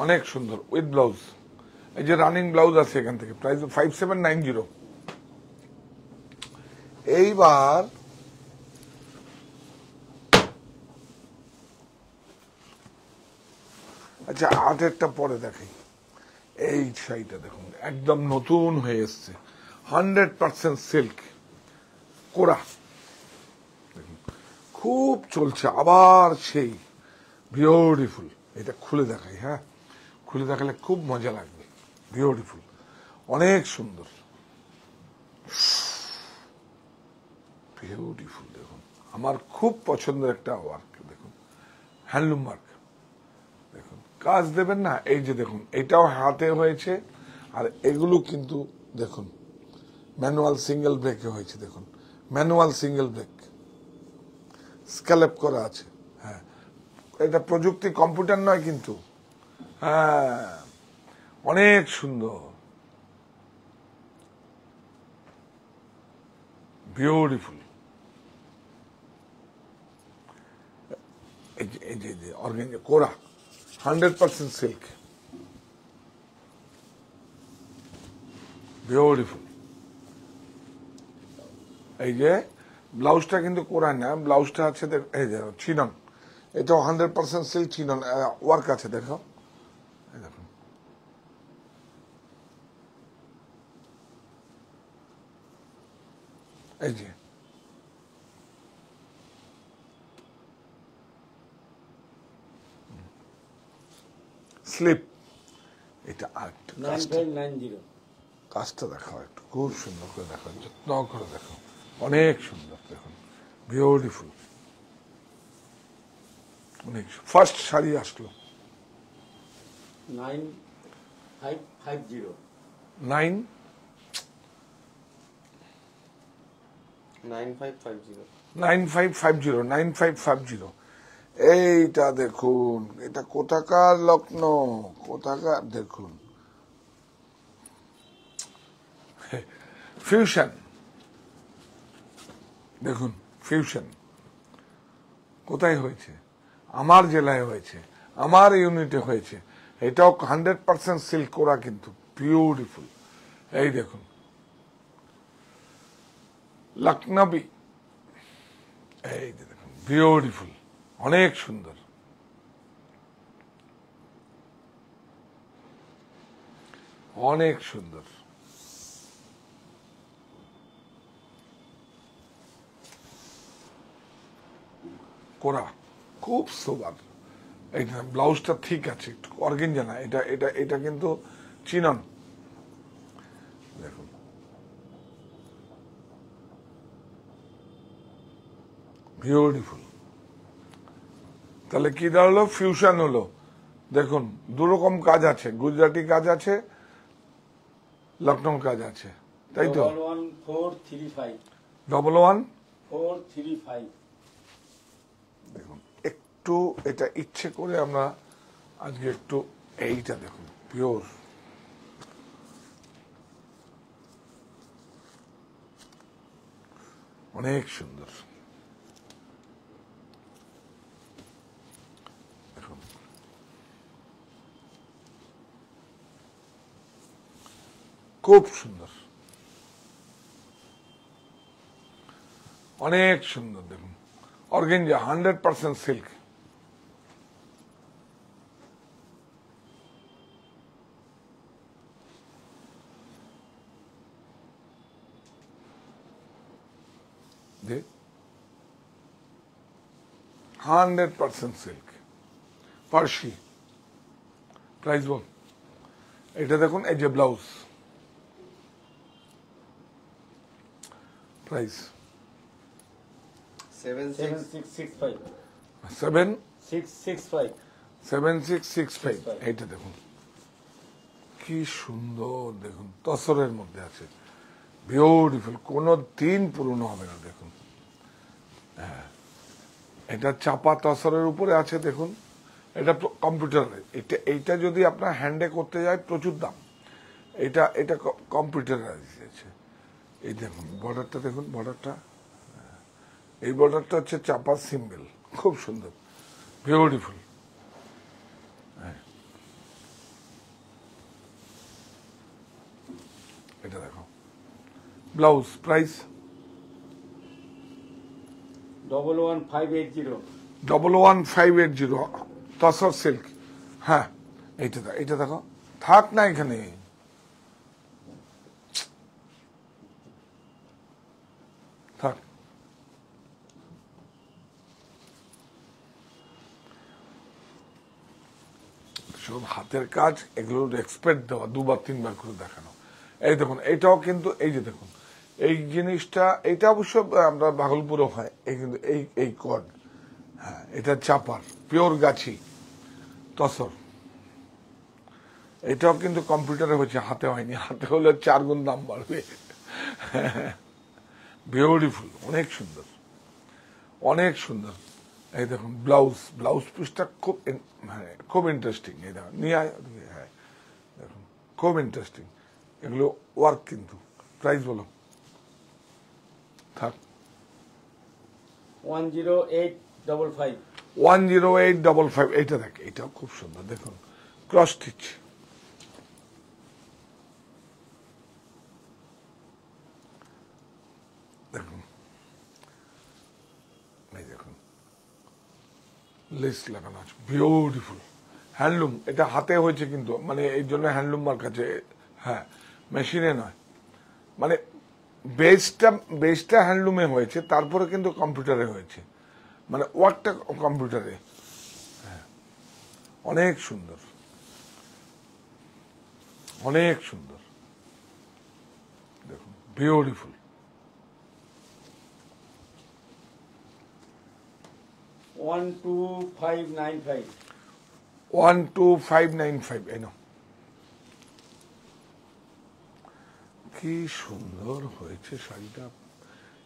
A: অনেক সুন্দর উইথ ব্লাউজ। এই যে রানিং ব্লাউজ আছে এখান থেকে। প্রাইস 5790। এইবার আচ্ছা 8-এরটা পরে দেখাই। এই শাড়িটা দেখুন একদম নতুন হয়ে এসছে, 100% সিল্ক কোরা। দেখুন খুব চলছে আবার সেই বিউটিফুল। এটা খুলে দেখাই, হ্যাঁ খুলে দেখালে খুব মজা লাগবে। বিউটিফুল, অনেক সুন্দর, বিউটিফুল। দেখুন আমার খুব পছন্দের একটা ওয়ার্ক। দেখুন হ্যান্ডলুম ওয়ার্ক। দেখুন কাজ দেবেন না, এই যে দেখুন এটাও হাতে হয়েছে, আর এগুলো কিন্তু দেখুন ম্যানুয়াল সিঙ্গেল ব্রেকে হয়েছে। দেখুন ম্যানুয়াল সিঙ্গেল ব্রেক, স্ক্যালপ করা আছে। হ্যাঁ এটা প্রযুক্তি, কম্পিউটার নয় কিন্তু। হ্যাঁ অনেক সুন্দর, বিউটিফুল। এই যে অর্গানজা কোরা, 100% সিল্ক, বিউটিফুল। এই যে ব্লাউজটা কিন্তু কোরা না, ব্লাউজটা আছে এই যে চিনন। এটাও 100% সিল্ক চিনন ওয়ার্ক আছে। দেখো এই দেখুন, এই যে স্লিপ। এটা আরেকটা
C: 9590
A: কাজটা দেখাও একটু, খুব সুন্দর করে দেখাও, যত্ন করে দেখাও, অনেক সুন্দর। দেখুন বিউটিফুল, অনেক। ফার্স্ট শাড়ি আসলো
C: 9550
A: 9
B: 9550
A: 9550 9550। এইটা দেখুন, এটা কোথাকার লখনৌ, কোথাকার দেখুন ফিউশন। দেখুন ফিউশন কোথায় হয়েছে? আমার জেলায় হয়েছে, আমার ইউনিটে হয়েছে। এটাও 100% সিল্ক করা, কিন্তু বিউটিফুল। এই দেখুন লখনবী, এই যে দেখুন বিউটিফুল, অনেক সুন্দর, অনেক সুন্দর। কোরা খুব সোবার। এইটা ব্লাউজটা ঠিক আছে, একটু অর্গেঞ্জা না, এটা এটা এটা কিন্তু চিনন। দেখুন বিউটিফুল। তাহলে কি দাঁড়ালো? ফিউশন হলো। দেখুন দুরকম কাজ আছে, গুজরাটি কাজ আছে, লখনৌ কাজ আছে, তাই তো?
C: 11435
A: 11435।
C: 435
A: দেখুন একটু এটা ইচ্ছে করে আমরা আজকে একটু, এইটা দেখুন পিওর, অনেক সুন্দর। দেখুন খুব সুন্দর, অনেক সুন্দর। দেখুন অর্গেঞ্জা 100% সিল্ক। যে 100% সিল্ক পার্সি। প্রাইস বল। এটা দেখুন, এই যে ব্লাউজ, প্রাইস
C: 7665
A: 7665। এইটা দেখুন কি সুন্দর, দেখুন তসরের মধ্যে আছে, বিউটিফুল, কোনো দিন পুরনো হবে না। দেখুন এটা চাপা তসরের উপরে আছে। দেখুন এটা কম্পিউটার, এইটা যদি আপনার হ্যান্ডে করতে যায় প্রচুর দাম। এটা কম্পিউটারাইজ আছে। এই দেখুন বর্ডারটা, দেখুন বর্ডারটা, এই বর্ডারটা হচ্ছে চাপা সিম্বল, খুব সুন্দর, বিউটিফুল। এটা দেখো ব্লাউজ প্রাইস
C: 11580।
A: 11580 তসর সিল্ক। হ্যাঁ এটা দেখো, থাক না এখানে, থাক। সব হাতের কাজ, এগুলোর এক্সপার্ট দেওয়া, দুবার তিনবার করে দেখানো। এই দেখুন এটাও কিন্তু, এই যে দেখুন এই জিনিসটা, এটা অবশ্য আমরা ভাগলপুরে হয়, এই কিন্তু এই কর্ড, হ্যাঁ এটা চাপার পিওর গাছি তসর। এটাও কিন্তু কম্পিউটারে হয়েছে, হাতে হয়নি। হাতে হলে 4 গুণ দাম বাড়বে। বিউটিফুল, অনেক সুন্দর, অনেক সুন্দর। এই দেখুন ব্লাউজ পিসটা খুব ইন্টারেস্টিং। এই দেখুন নিয়ে হ্যাঁ দেখুন খুব ইন্টারেস্টিং, এগুলো ওয়ার্ক কিন্তু। প্রাইস বলো, থাক
C: 10855।
A: 10855। এইটা দেখ, এটাও খুব সুন্দর। দেখুন ক্রস স্টিচ, দেখুন এই দেখুন লেস লাগানো আছে, বিউটিফুল হ্যান্ডলুম। এটা হাতে হয়েছে কিন্তু, মানে এই জন্য হ্যান্ডলুম মার কাছে, হ্যাঁ মেশিনে নয়। মানে বেসটা হ্যান্ডলুমে হয়েছে, তারপরে কিন্তু কম্পিউটারে হয়েছে, মানে ওয়ার্কটা কম্পিউটারে। হ্যাঁ অনেক সুন্দর, অনেক সুন্দর, দেখুন বিউটিফুল।
C: 12595।
A: 12595। এই নাও, কি সুন্দর হয়েছে শাড়িটা।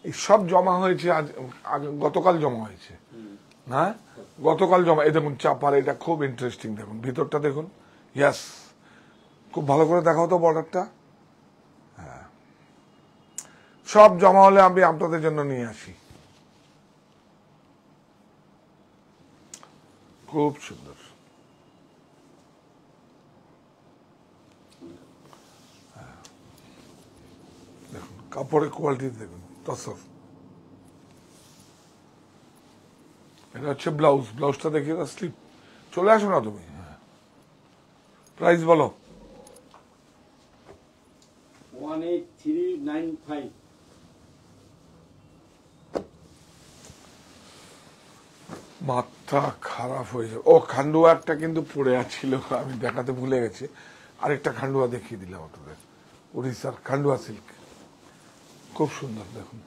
A: এই সব জমা হয়েছে গতকাল জমা হয়েছে না, গতকাল জমা। এই দেখুন চাপার, এটা খুব ইন্টারেস্টিং। দেখুন ভিতরটা দেখুন, ইয়াস খুব ভালো করে দেখাও তো বর্ডারটা। হ্যাঁ সব জমা হলে আমি আপনাদের জন্য নিয়ে আসি। খুব সুন্দর, দেখুন কাপড়ের কোয়ালিটি দেখুন তসর। এটা হচ্ছে ব্লাউজটা দেখিয়ে দাও, স্লিপ। চলে আসো না তুমি। হ্যাঁ প্রাইস বলো,
C: 18395।
A: মাথা খারাপ হয়ে যাবে। ও খান্ডুয়া একটা কিন্তু পড়ে আছিল, আমি দেখাতে ভুলে গেছি। আরেকটা খান্ডুয়া দেখিয়ে দিলাম আপনাদের, উড়িষ্যার খান্ডুয়া সিল্ক, খুব সুন্দর। দেখুন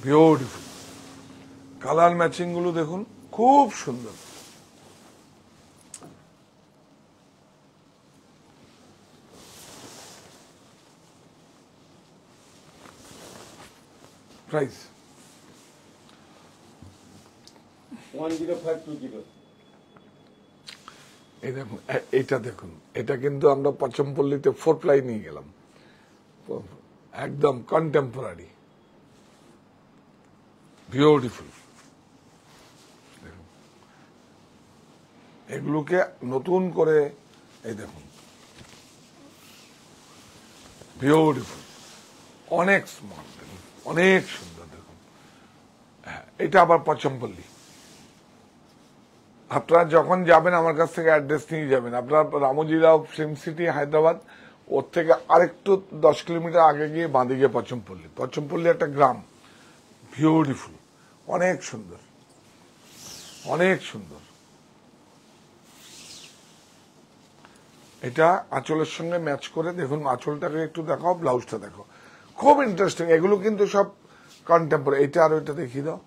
A: বিউটিফুল, কালার ম্যাচিং গুলো দেখুন খুব সুন্দর। প্রাইস
C: 10520।
A: এই দেখুন এটা দেখুন, এটা কিন্তু আমরা পচমপল্লিতে 4 প্লাই নিয়ে গেলাম, একদম কন্টেম্পোরারি, বিউটিফুল। এগুলোকে নতুন করে, এই দেখুন বিউটিফুল, অনেক স্মার্ট, দেখুন অনেক সুন্দর। দেখুন হ্যাঁ এটা আবার পচমপল্লি। আপনারা যখন যাবেন আমার কাছ থেকে অ্যাড্রেস নিয়ে যাবেন। আপনার রামোজিরাও ফিল্ম সিটি হায়দ্রাবাদ, ওর থেকে আরেকটু 10 কিলোমিটার আগে গিয়ে বাঁদিকে পচমপল্লি একটা গ্রাম, বিউটিফুল, অনেক সুন্দর, অনেক সুন্দর। এটা আঁচলের সঙ্গে ম্যাচ করে দেখুন, আঁচলটাকে একটু দেখাও, ব্লাউজটা দেখো, খুব ইন্টারেস্টিং। এগুলো কিন্তু সব কন্টেম্পোরারি। এটা আর ওইটা দেখিয়ে দাও,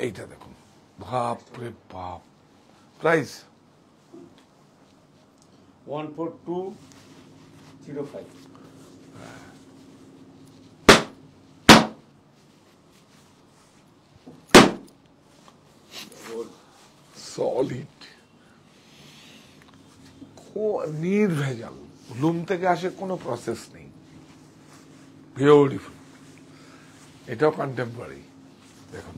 A: এইটা দেখুন, বাপ রে বাপ। প্রাইস
C: 14205.
A: সলিড, নির্ভেজাল, লুম থেকে আসে, কোনো প্রসেস নেই, বিউটিফুল। এটাও কন্টেম্পোরারি, দেখুন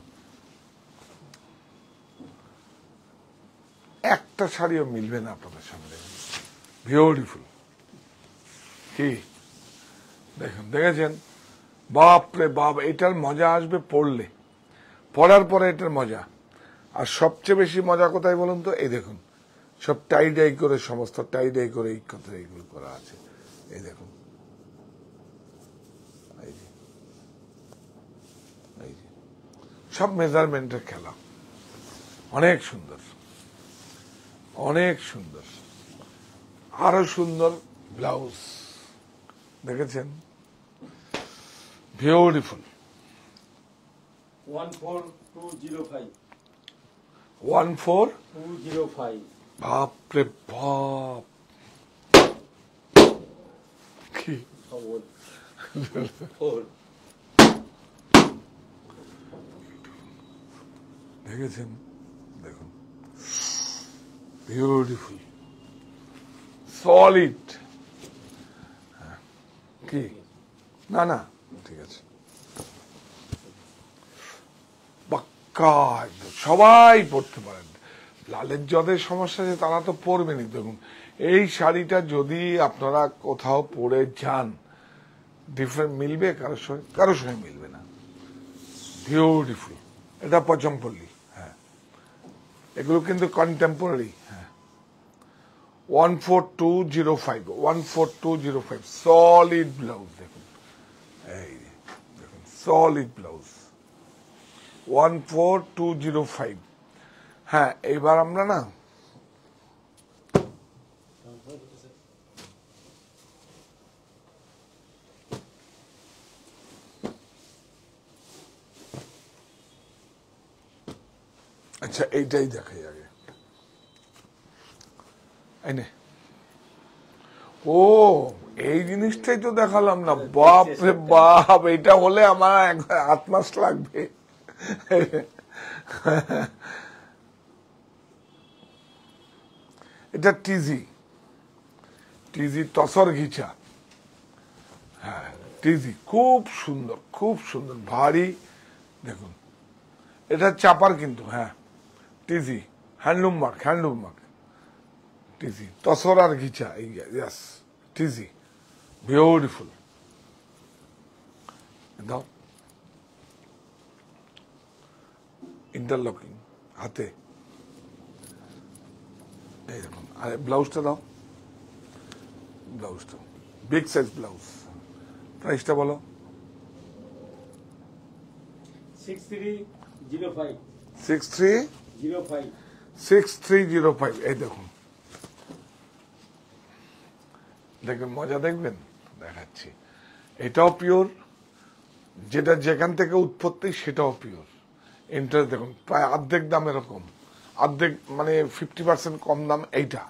A: একটা শাড়িও মিলবে না আপনাদের সামনে, বিউটিফুল। কি দেখুন, দেখেছেন? বাপ রে বাপ, এটার মজা আসবে পড়লে, পড়ার পরে এটার মজা। আর সবচেয়ে বেশি মজা কোথায় বলুন তো? এই দেখুন, সব টাই ডাই করে, সমস্ত টাই ডাই করে এই কথা এইগুলো করা আছে। এই দেখুন, এই যে, এই যে, সব মেজারমেন্টের খেলা, অনেক সুন্দর, অনেক সুন্দর। আরো সুন্দর ব্লাউজ, দেখেছেন? বিউটিফুল।
C: 14205.
A: 14205।
C: 205.
A: বাপরে বাপ, কি দেখেছেন? দেখুন, বিউটিফুল, সলিড। কি না না, ঠিক আছে, পাক্কা একদম, সবাই পড়তে পারেন। লালের যাদের সমস্যা আছে তারা তো পরবেনই। দেখুন, এই শাড়িটা যদি আপনারা কোথাও পরে যান, ডিফারেন্ট মিলবে কারোর সঙ্গে? কারোর সঙ্গে মিলবে না। বিউটিফুল। এটা পচমপল্লী, হ্যাঁ, এগুলো কিন্তু কন্টেম্পোরারি। হ্যাঁ, 14205, 14205, সলিড ব্লাউজ। দেখুন, এই দেখুন, সলিড ব্লাউজ, 14205। হ্যাঁ, এইবার আমরা না আচ্ছা, এইটাই দেখাই আগে। ও, এই জিনিসটাই তো দেখালাম না। বাপ রে বাপ, এটা হলে আমার 8 মাস লাগবে। এটা টিজি, টিজি তসর ঘিচা। হ্যাঁ, টিজি খুব সুন্দর, খুব সুন্দর, ভারী। দেখুন, এটা চাপার কিন্তু, হ্যাঁ, TG, handloom mark, handloom mark, TG তসর আর ঘিচা। Yes, TG, beautiful. দাও, ইন্টারলকিং হাতে। এই দেখুন, আর ব্লাউজটা দাও, ব্লাউজটা বিগ সাইজ ব্লাউজ। প্রাইসটা বলো।
C: 6305.
A: 6305।
C: 05.
A: এই দেখুন, দেখবেন মজা, দেখবেন, দেখাচ্ছি। এটাও পিওর, যেটা যেখান থেকে উৎপত্তি সেটাও পিওর। ইন্টারেস্ট দেখুন, প্রায় অর্ধেক দাম, এরকম অর্ধেক, মানে 50% কম দাম এইটা।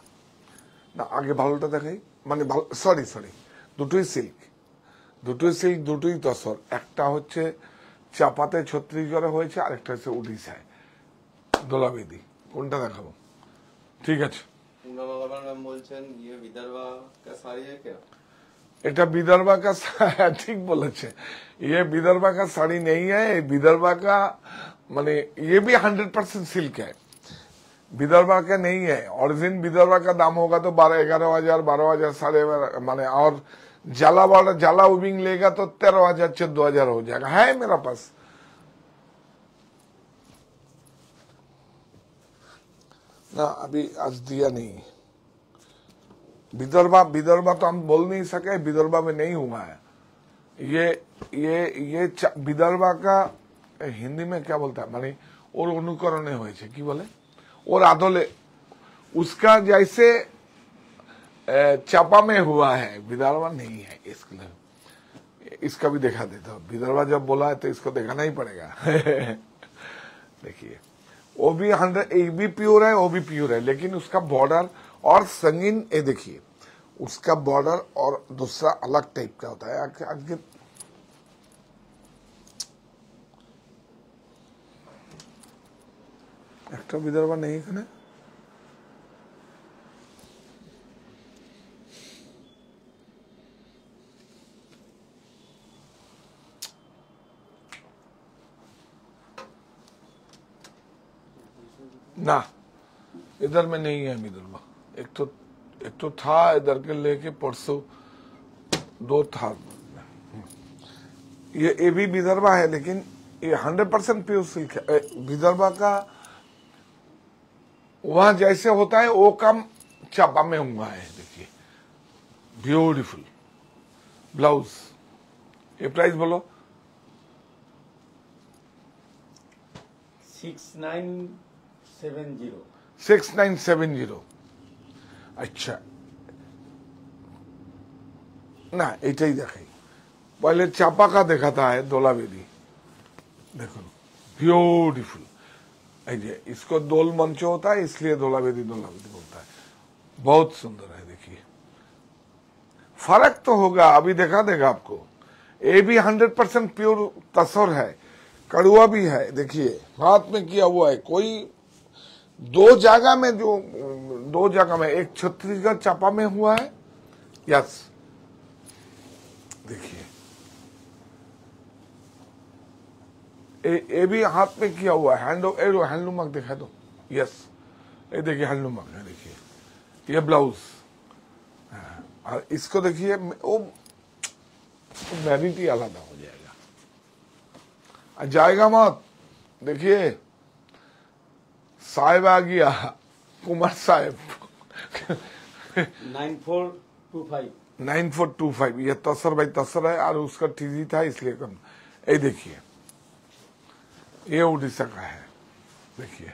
A: না, আগে ভালোটা দেখাই, মানে সরি, দুটোই সিল্ক, দুটোই সিল্ক, দুটোই তসর। একটা হচ্ছে চাপাতে ছত্রিশগড়ে হয়েছে, আরেকটা হচ্ছে উড়িষ্যায় দোলাবেদি। কোনটা দেখাবো? ঠিক আছে,
B: पूनम अग्रवाल मैम बोलছেন ये विदर्भा का साड़ी है क्या?
A: এটা विदर्भा का ठीक बोलेছে, ये विदर्भा का साड़ी नहीं है, ये विदर्भा का, माने ये भी 100% सिल्क है, विदर्भा का नहीं है। ओरिजिन विदर्भा का दाम होगा तो 12-11 हजार, 12 हजार, 12.5, माने, और जाला वाला जाला उबिंग लेगा तो 13 हजार, 14 हजार हो जाएगा। है मेरा पास, ना अभी आज दिया नहीं। विदर्भा तो हम बोल नहीं सके, विदर्भा में नहीं हुआ है। ये विदर्भा का हिंदी में क्या बोलता है, माने और अनुकरण হয়েছে, কি বলে, और आदोले उसका जैसे चापा में हुआ है, विदर्भा नहीं है। इसका भी दिखा देता हूँ। विदर्भा जब बोला है तो इसको दिखाना ही पड़ेगा। देखिए, वो भी 100, ये भी प्योर है, वो भी प्योर है, लेकिन उसका बॉर्डर और संगीन, ये देखिए उसका बॉर्डर और दूसरा अलग टाइप का होता है। आगे একটা বিদর্ভা নেই এখানে, ना इधर में नहीं है विदर्भा। एक तो था इधर के लेके परसों दो था। ये भी विदर्भा है, लेकिन ये 100% प्योर सिल्क है। विदर्भा का वहां जैसे होता है वो काम चापा में हुआ है। देखिए ब्यूटीफुल ब्लाउज। ये प्राइस बोलो।
C: 6970।
A: 6970। अच्छा না এটাই দেখাই। पहले चापा का दिखाता है दोलावेदी। देखो ब्यूटीफुल। इसको दोल मंच होता है, इसलिए दोलावेदी दोलावेदी बोलता है। बहुत सुंदर है। देखिए फर्क तो होगा, अभी देखा देगा आपको। ये भी 100% प्योर तसर है, कड़ुआ भी है। देखिए हाथ में किया हुआ है। कोई दो जगह में, एक छत्तीसगढ़ चापा में हुआ है। यस देखिए ये भी हाथ में किया हुआ है। हैंडलूम वर्क दिखा दो। यस ये देखिए हैंडलूम वर्क है। देखिए ये ब्लाउज, और इसको देखिए वो मैरिटी आलादा हो जाएगा, जाएगा मत। देखिए साहेब आ गया, कुमार साहेब।
C: 9425।
A: 9425। ये तसर भाई तसर है, और उसका टीजी था इसलिए कम। ये देखिए ये उड़ीसा का है। देखिए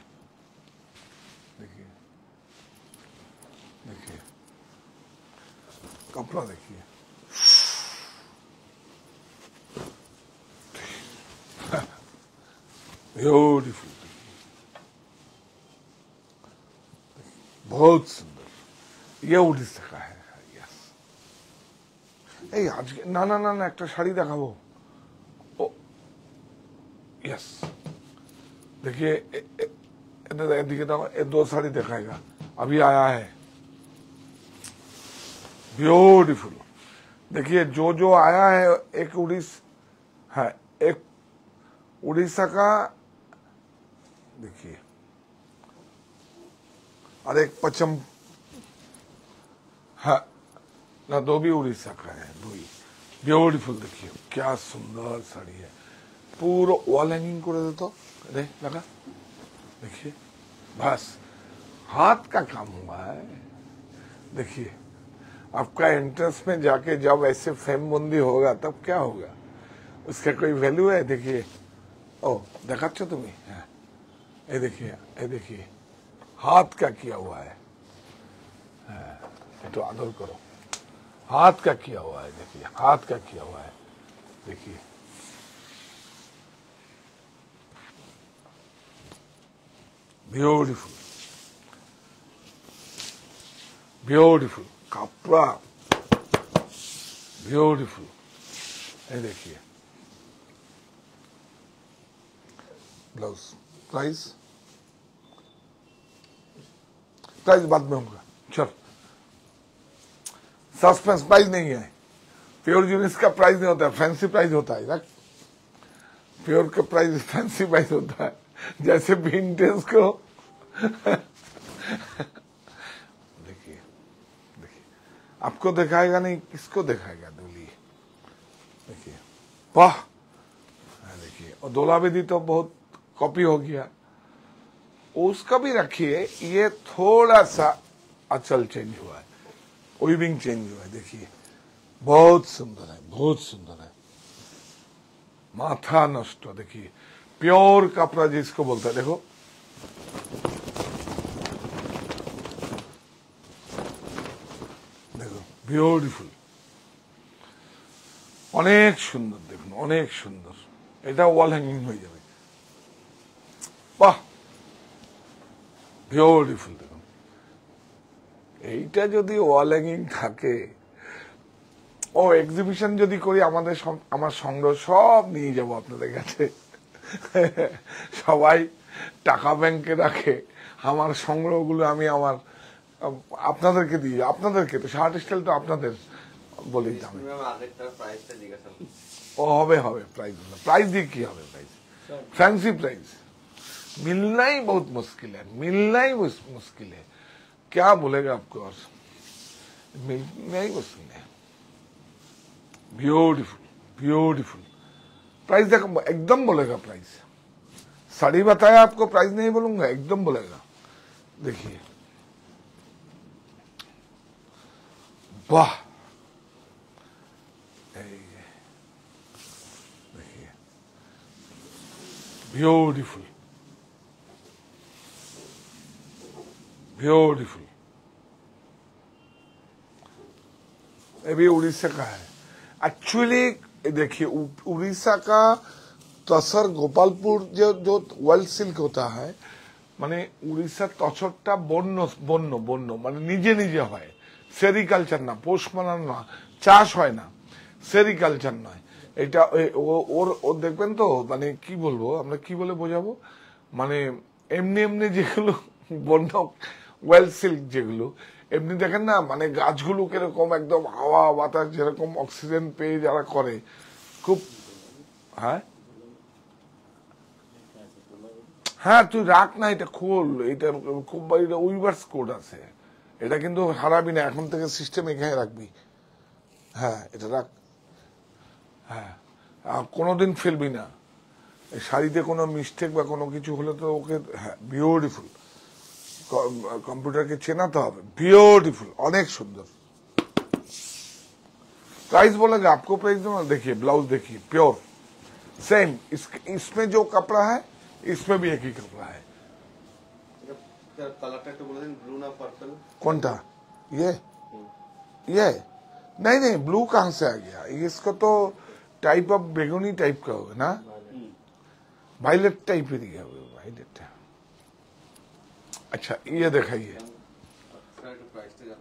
A: देखिए देखिए कपड़ा देखिए। ब्यूटीफुल, बहुत सुंदर। ये उड़ीसा का है। यस এই আজকে না না না না একটা শাড়ি দেখাবো। ও यस देखिए दिखे था, ये दो साड़ी दिखाएगा, अभी आया है। ब्यूटीफुल। देखिए जो आया है, एक है, एक उड़ीसा का देखिए, और एक पश्चिम है ना, दो भी उड़ीसा का है, दो ही। ब्यूटीफुल। देखिए क्या सुंदर साड़ी है। पूरा वॉल हैंगिंग कर देता अरे लगा। देखिए बस हाथ का काम हुआ है। देखिए आपका एंट्रेंस में जाके जब ऐसे फ्रेम बंदी होगा तब क्या होगा, उसका कोई वैल्यू है। देखिए ओ देखाচ্ছ তুমি, হ্যাঁ ये देखिए हाथ का किया हुआ है। तो आदर करो, हाथ का किया हुआ है। देखिए हाथ का किया हुआ है। देखिए ब्यूटीफुल ब्यूटीफुल कपड़ा, ब्यूटीफुल। ये देखिए ब्लाउज। प्राइस बाद में होगा। चल सस्पेंस प्राइस नहीं है। प्योर यूनिस का प्राइस नहीं होता है, फैंसी प्राइस होता है। प्योर का प्राइस फैंसी प्राइस होता है, जैसे विंटेज को। देखिए देखिए आपको दिखाएगा नहीं, किसको दिखाएगा दूल्ही। देखिए वाह। देखिए और दोलावेदी तो बहुत कॉपी हो गया, उसका भी रखिए। ये थोड़ा सा अचल चेंज हुआ है, वीविंग चेंज हुआ है। देखिए बहुत सुंदर है, बहुत सुंदर है। माथा नष्ट। देखिए प्योर कपड़ा जिसको बोलता है। देखो देखो ब्यूटीफुल, অনেক সুন্দর। দেখুন অনেক সুন্দর। এটা ওয়াল হ্যাঙ্গিং হয়ে যাবে। বাহ ब्यूटीफुल। देखो এইটা যদি ওয়াল হ্যাঙ্গিং থাকে, ও এক্সিবিশন যদি করি, আমার সংগ্রহ সব নিয়ে যাব আপনাদের কাছে। সবাই টাকা ব্যাংকে রাখে, আমার সংগ্রহগুলো আমি আপনাদেরকে দিই। আপনাদেরকে তো শার্ট স্টাইল তো আপনাদের বলি দামে।
B: আগেরটার প্রাইসটা জিজ্ঞাসা করুন।
A: ও হবে প্রাইস দিয়ে কি হবে? প্রাইস फैंसी प्राइस मिलना ही बहुत मुश्किल है, मिलना ही मुश्किल है। क्या बोलेगा आपको, और मिलना ही मुश्किल है। ब्यूटीफुल प्राइस देखो, एकदम बोलेगा प्राइस। साड़ी बताया आपको, प्राइस नहीं बोलूंगा, एकदम बोलेगा। देखिए वाह, ब्यूटीफुल ये भी उड़ीसा का है एक्चुअली। देखिए उड़ीसा का तसर गोपालपुर जो वर्ल्ड सिल्क होता है, মানে উড়িষ্যার তসরটা বন্য বন্য বন্য মানে নিজে নিজে হয়, সেরিকালচার না, পোষ মানানো না, চাষ হয় না, সেরিকালচার নয় এটা। ওর দেখবেন তো, মানে কি বলবো, আমরা কি বলে বোঝাবো, মানে এমনি যেগুলো বন্য ওয়েল সিল্ক যেগুলো এমনি দেখেন না, মানে গাছগুলো কিরকম একদম হাওয়া বাতাস যেরকম অক্সিজেন পেয়ে যারা করে, খুব। হ্যাঁ তুই রাখ না, এটা খোল, এটা খুব উইভার্স কোড আছে, এটা কিন্তু হারাবি না, এখন থেকে সিস্টেম এখানে রাখবি। হ্যাঁ এটা রাখ, হ্যাঁ কোনোদিন ফেলবি না। শাড়িতে কোনো মিস্টেক বা কোনো কিছু হলে তো ওকে, হ্যাঁ বিউটিফুল, কম্পিউটারকে চেনাতে হবে। ब्यूटीफुल, অনেক সুন্দর। प्राइस बोलेगा आपको, प्राइस दो ना। देखिए ब्लाउज देखिए, प्योर सेम। इसमें जो कपड़ा है इसमें भी एक ही कपड़ा है।
B: कलरটা একটু বলে দিন, ব্লু না পার্পল
A: कौनटा? ये नहीं ब्लू कहां से आ गया? इसको तो टाइप ऑफ बेगुनी टाइप का होगा ना, वायलेट टाइप ही दिया होगा, वायलेट। अच्छा ये दिखाइए,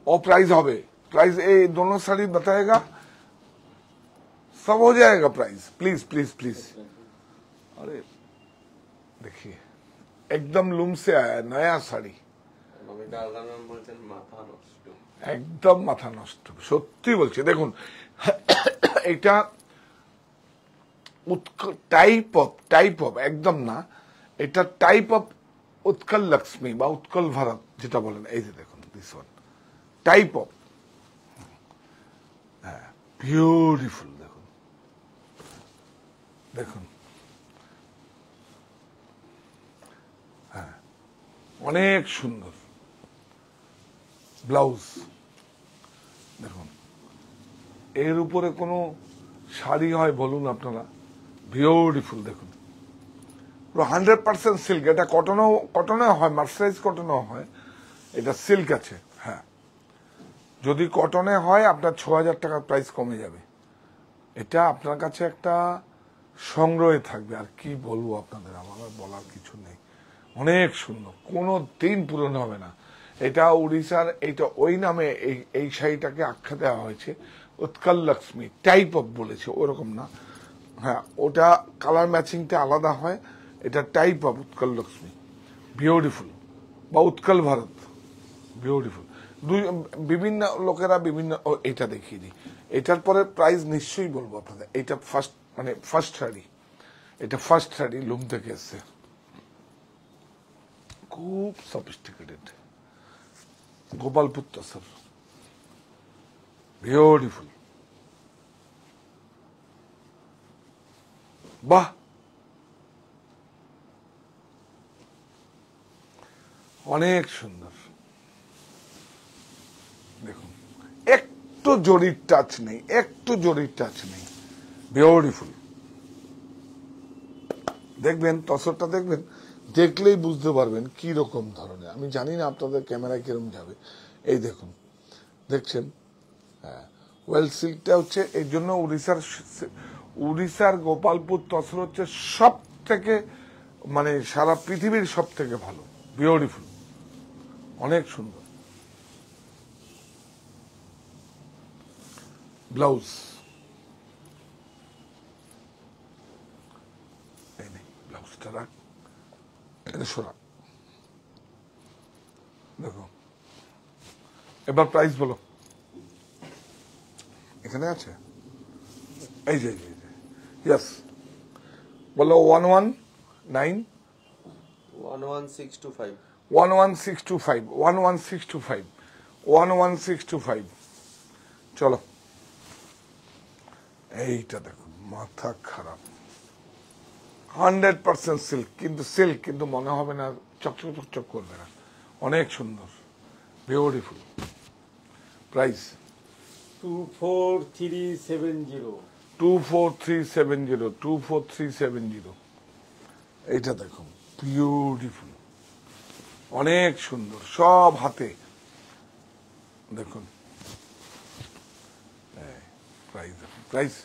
A: और प्राइस होवे, प्राइस ये दोनों साड़ी बताएगा, सब हो जाएगा प्राइस। प्लीज अरे देखिए एकदम लूम से आया नया শাড়ি, একদম মাথা নষ্ট, সত্যি বলছি। দেখুন এটা টাইপ অফ একদম না, এটা টাইপ অফ উৎকল লক্ষ্মী বা উৎকল ভারত যেটা বলেন, এই যে দেখুন দিস ওয়ান টাইপ অফ, হ্যাঁ বিউটিফুল। দেখুন হ্যাঁ অনেক সুন্দর ব্লাউজ। দেখুন এর উপরে কোনো শাড়ি হয় বলুন আপনারা, বিউটিফুল। দেখুন 100% সিল্ক, এটা কটনে হয়, মার্সারাইজ কটনে হয়, এটা সিল্ক আছে। হ্যাঁ যদি কটনে হয় আপনার 6000 টাকার প্রাইস কমে যাবে। এটা আপনার কাছে একটা সংগ্রহে থাকবে, আর কি বলবো আপনাদের, আমার বলার কিছু নেই। অনেক সুন্দর, কোনো দিন পুরনো হবে না। এটা উড়িষ্যার, এইটা ওই নামে এই শাড়িটাকে আখ্যা দেওয়া হয়েছে, উৎকল লক্ষ্মী টাইপ অফ বলেছে, ওরকম না। হ্যাঁ ওটা কালার ম্যাচিংটা আলাদা হয়, এটা type of Utkal Lakshmi, beautiful বা উৎকল ভারত, বিউটিফুল। বিভিন্ন লোকেরা বিভিন্ন, এটা দেখিয়ে দিই, এটার পরে প্রাইস নিশ্চয়ই বলবো আপনাদের। এটা ফার্স্ট শাড়ি, এটা ফার্স্ট শাড়ি লুম থেকে এসছে, খুব সফিস্টিকেটেড, গোপালপুর তসর, বিউটিফুল। বাহ অনেক সুন্দর। দেখুন একটু জরির টাচ নেই, বিউটিফুল। দেখবেন তসরটা, দেখবেন দেখলেই বুঝতে পারবেন কি রকম ধরনের। আমি জানি না আপনাদের ক্যামেরায় কিরকম যাবে। এই দেখুন, দেখছেন, হ্যাঁ ওয়েল সিল্কটা হচ্ছে, এই জন্য উড়িষ্যার গোপালপুর তসর হচ্ছে সব থেকে, মানে সারা পৃথিবীর সব থেকে ভালো, বিউটিফুল, অনেক সুন্দর। ব্লাউজ এই নেই, ব্লাউজটা রাখ, এটা সরা। দেখো এবার প্রাইস বলো, এখানে আছে, এই যে ইয়েস বলো। 119
B: 11625
A: 11625 11625 11625। চলো এইটা দেখো, মাথা খারাপ, 100% সিল্ক, কিন্তু সিল্ক কিন্তু মনে হবে না, চকচক চকচক করবে না, অনেক সুন্দর, বিউটিফুল। প্রাইস
C: 24370
A: 24370 24370। এইটা দেখো, বিউটিফুল, অনেক সুন্দর, সব হাতে। দেখুন প্রাইস, প্রাইস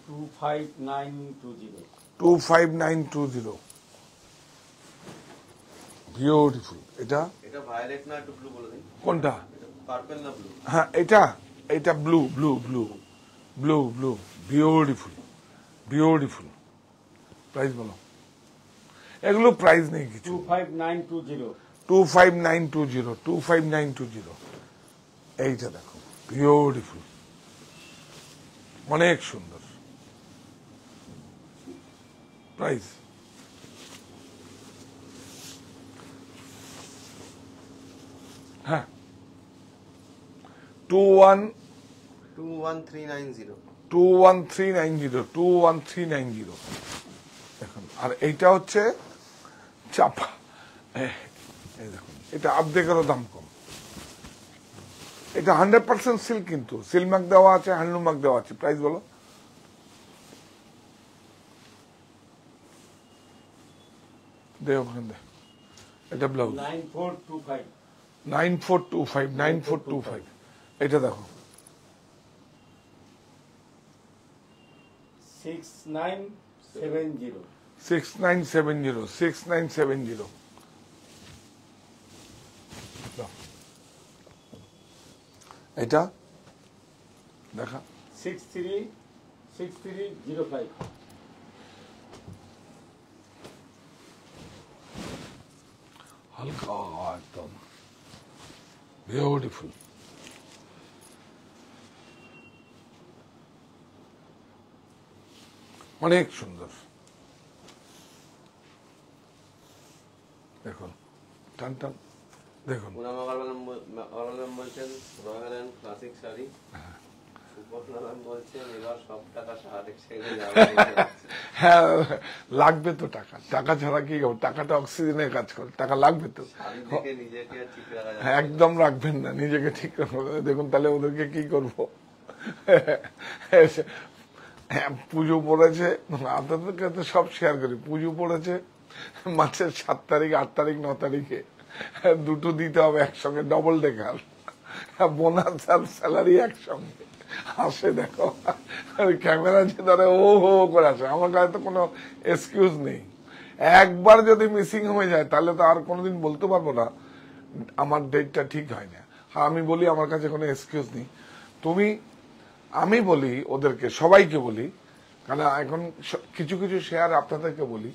C: 25920
A: 25920, বিউটিফুল। এটা
B: এটা ভায়োলেট না একটু ব্লু বলে দিন,
A: কোনটা?
B: পার্পল না ব্লু?
A: হ্যাঁ এটা, এটা blue blue blue blue blue, beautiful beautiful. Price বলো, এগুলো প্রাইস নেই কিছু।
C: 25920
A: 25920 25920। এইটা দেখো, বিউটিফুল, অনেক সুন্দর। প্রাইস হ্যাঁ
B: 21390
A: 21390 দেখুন। আর এইটা হচ্ছে চাপা, এই দেখুন, এটা অর্ধেকেরও দাম কম। এটা 100% সিল্ক, কিন্তু সিল্ক মার্ক দেওয়া আছে, হ্যান্ডলুম মার্ক দেওয়া আছে। প্রাইস বলো, দে ওখানে দে। এটা ব্লাউজ
C: 9425
A: 9425 এটা দেখো
C: 6970
A: 6970 6970। এটা দেখা
C: 6305
A: হালকা একদম বিউটিফুল। অনেক সুন্দর, দেখুন টান টান, দেখুন
B: পুনাম অগারওয়াল বলছেন রয়্যাল এন্ড ক্লাসিক শাড়ি। উপনাম বলছেন এবার সব টাকা শার্ট এক্সচেঞ্জে যাবে।
A: হ্যাঁ লাগবে তো টাকা, টাকা ছাড়া কি হবে? টাকাটা অক্সিজেনের কাজ করে, টাকা লাগবে তো।
B: শাড়ি দেখে নিজেকে আর ঠিক রাখা যাবে না।
A: একদম রাখবেন না, নিজেকে ঠিক রাখবেন। দেখুন তাহলে ওদেরকে কি করবো। হ্যাঁ, পুজো পড়েছে, আপনাদেরকে তো সব শেয়ার করি। পুজো পড়েছে মাসের 7 তারিখ 8 তারিখ 9 তারিখে, দুটো দিতে হবে একসঙ্গে, ডবল ডেকার, বোনাস আর স্যালারি একসঙ্গে আসে। দেখো ক্যামেরা যে ধরে ও হো করে আসে, আমার কাছে তো কোনো এক্সকিউজ নেই। একবার যদি মিসিং হয়ে যায় তাহলে তো আর কোনোদিন বলতে পারবো না আমার ডেটটা ঠিক হয় না। আর আমি বলি আমার কাছে কোনো এক্সকিউজ নেই। আমি বলি ওদেরকে, সবাইকে বলি, কারণ এখন কিছু কিছু শেয়ার আপনাদেরকে বলি,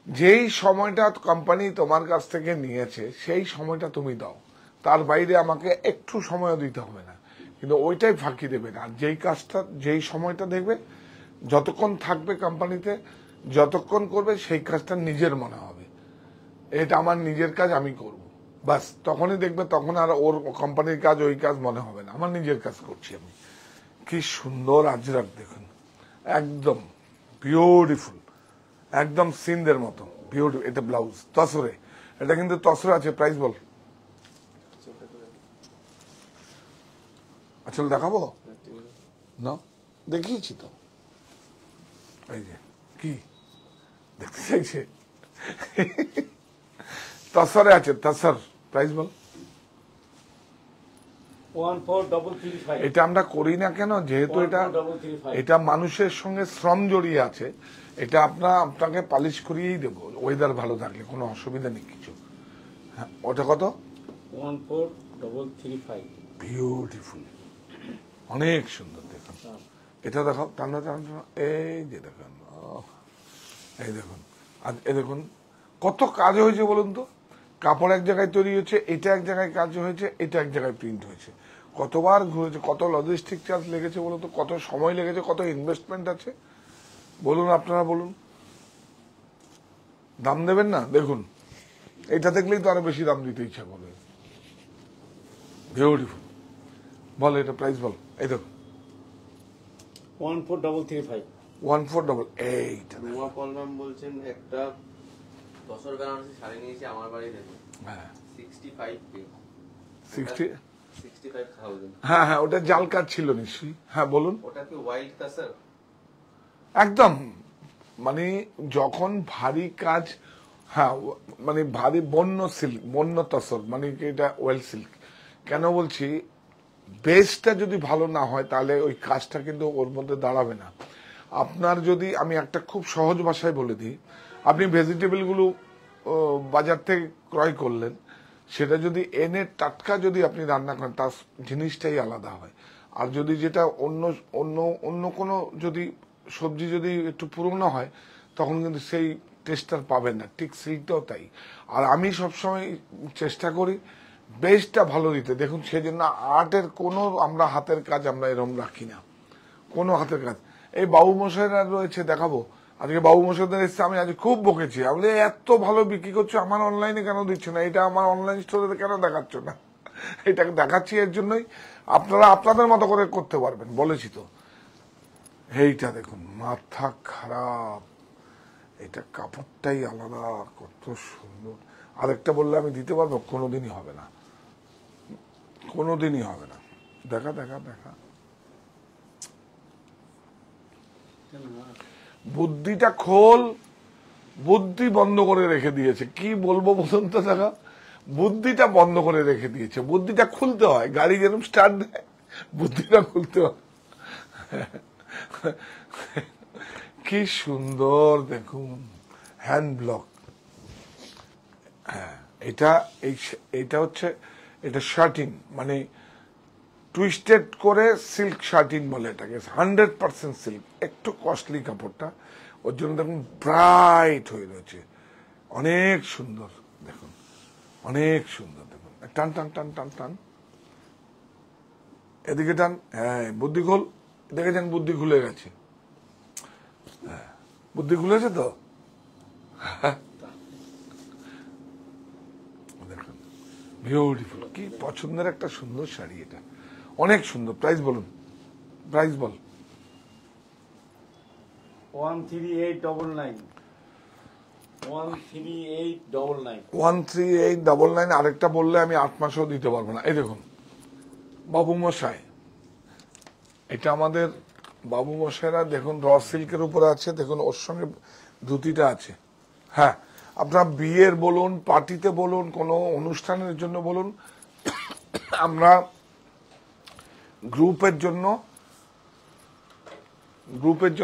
A: যেই সময়টা কোম্পানি তোমার কাছ থেকে নিয়েছে সেই সময়টা তুমি দাও, তার বাইরে আমাকে একটু সময় দিতে হবে না, কিন্তু ওইটাই ফাঁকি দেবে না। যেই কাজটা, যেই সময়টা দেখবে, যতক্ষণ থাকবে কোম্পানিতে, যতক্ষণ করবে সেই কাজটা নিজের মনে হবে, এটা আমার নিজের কাজ, আমি করব, বাস। তখনই দেখবে, তখন আর ওর কোম্পানির কাজ ওই কাজ মনে হবে না, আমার নিজের কাজ করছি আমি। কি সুন্দর আজরাক দেখুন, একদম বিউটিফুল, একদম সিনদের মতো বিউটিফুল। এটা ব্লাউজ তসরে, এটা কিন্তু তসরে আছে। প্রাইস বল, আসলে দেখাবো না, দেখিয়েছি তো। এই যে কি দেখতে চাইছে, তসরে আছে, তসর। প্রাইস বল।
C: 14335
A: এটা আমরা করি না কেন? যেহেতু এটা মানুষের সঙ্গে শ্রম জড়িয়ে আছে। এটা আপনাকে পালিশ করিয়েই দেবো, ওয়েদার ভালো থাকলে, কোনো অসুবিধা নেই কিছু। হ্যাঁ, ওটা কত?
C: 14335 433
A: বিউটিফুল, অনেক সুন্দর। দেখুন এটা দেখো, টানা টানা টানা, এই যে দেখুন, এই দেখুন, আর এই দেখুন কত কাজ হয়েছে বলুন তো। কাপড় এক জায়গায় তৈরি হয়েছে, এটা এক জায়গায় কাজ হয়েছে, এটা এক জায়গায় প্রিন্ট হয়েছে, কতবার ঘুরেছে, কত লজিস্টিক চার্জ লেগেছে বলুন তো, কত সময় লেগেছে, কত ইনভেস্টমেন্ট আছে বলুন, আপনারা বলুন। দাম দেবেন না? দেখুন এটা দেখলেই তো আরো বেশি দাম দিতে ইচ্ছা করবে। বিউটিফুল। বল এটা প্রাইস বল। এই দেখো
C: 14335
A: 1488।
B: রুমা পলরাম বলছেন একটা দশর বেনারসি শাড়ি নিয়েছি আমার বাড়ি থেকে,
A: হ্যাঁ
B: 65K, 65,000।
A: হ্যাঁ হ্যাঁ, ওটা জাল কাজ ছিল নিশ্চয়ই। হ্যাঁ বলুন।
B: ওটা কি হোয়াইট তাসার?
A: একদম, মানে যখন ভারী কাজ, হ্যাঁ মানে ভারী বন্য সিল্ক, বন্য তসর, মানে কি এটা ওয়েল সিল্ক। কেন বলছি, বেসটা যদি ভালো না হয় তাহলে ওই কাজটা কিন্তু ওর মধ্যে দাঁড়াবে না। আপনার যদি, আমি একটা খুব সহজ ভাষায় বলে দিই, আপনি ভেজিটেবলগুলো বাজার থেকে ক্রয় করলেন, সেটা যদি এনে টাটকা যদি আপনি রান্না করেন তার জিনিসটাই আলাদা হয়। আর যদি যেটা অন্য অন্য অন্য কোনো যদি সবজি যদি একটু পুরনো হয় তখন কিন্তু সেই টেস্টটা পাবেন না। ঠিক সেইটাও তাই। আর আমি সবসময় চেষ্টা করি বেসটা ভালো দিতে। দেখুন সেজন্য আর্টের কোনো আমরা হাতের কাজ আমরা এরকম রাখি না, কোনো হাতের কাজ। এই বাবু মশাইরা রয়েছে, দেখাবো আজকে বাবু মশাইদের এসছে, আমি আজ খুব বকেছি, আমি এত ভালো বিক্রি করছো আমার অনলাইনে কেন দিচ্ছ না, এটা আমার অনলাইন স্টোরে কেন দেখাচ্ছ না। এটাকে দেখাচ্ছি এর জন্যই আপনারা আপনাদের মতো করে করতে পারবেন, বলেছি তো। এইটা দেখুন, মাথা খারাপ, এটা কাপড়টাই আলাদা, কত সুন্দর। আরেকটা বললে আমি দিতে পারবো? কোনোদিনই হবে না, কোনোদিনই হবে না। দেখা দেখা দেখা, বুদ্ধিটা খোল, বুদ্ধি বন্ধ করে রেখে দিয়েছে। কি বলবো বলুন তো, দেখা বুদ্ধিটা বন্ধ করে রেখে দিয়েছে। বুদ্ধিটা খুলতে হয়, গাড়ি যেরকম স্টার্ট দেয় বুদ্ধিটা খুলতে হয়। কি সুন্দর দেখুন, হ্যান্ড ব্লক। হ্যাঁ এটা এইটা হচ্ছে, এটা শার্টিং, মানে টুইস্টেড করে সিল্ক শার্টিং বলে এটাকে, 100% সিল্ক। একটু কস্টলি কাপড়টা, ওর জন্য দেখুন ব্রাইট হয়ে রয়েছে, অনেক সুন্দর। দেখুন অনেক সুন্দর, দেখুন টান টান টান টান টান, এদিকে টান। হ্যাঁ বুদ্ধি খোল, দেখেছেন বুদ্ধি খুলে গেছে। হ্যাঁ বুদ্ধি খুলেছে তো। দেখুন বিউটিফুল, কি পছন্দের একটা সুন্দর শাড়ি, এটা অনেক সুন্দর। প্রাইস বলুন, প্রাইস বল।
C: 13899 13899
A: 13899। আরেকটা বললে আমি 8 মাসেও দিতে পারবো না। এই দেখুন বাবু মশাই, এটা আমাদের বাবু মশাইরা দেখুন র সিল্কের উপরে আছে, দেখুন ওর সঙ্গে ধুতিটা আছে। হ্যাঁ আপনার বিয়ের বলুন, পার্টিতে বলুন, কোনো অনুষ্ঠানের জন্য বলুন, আমরা গ্রুপের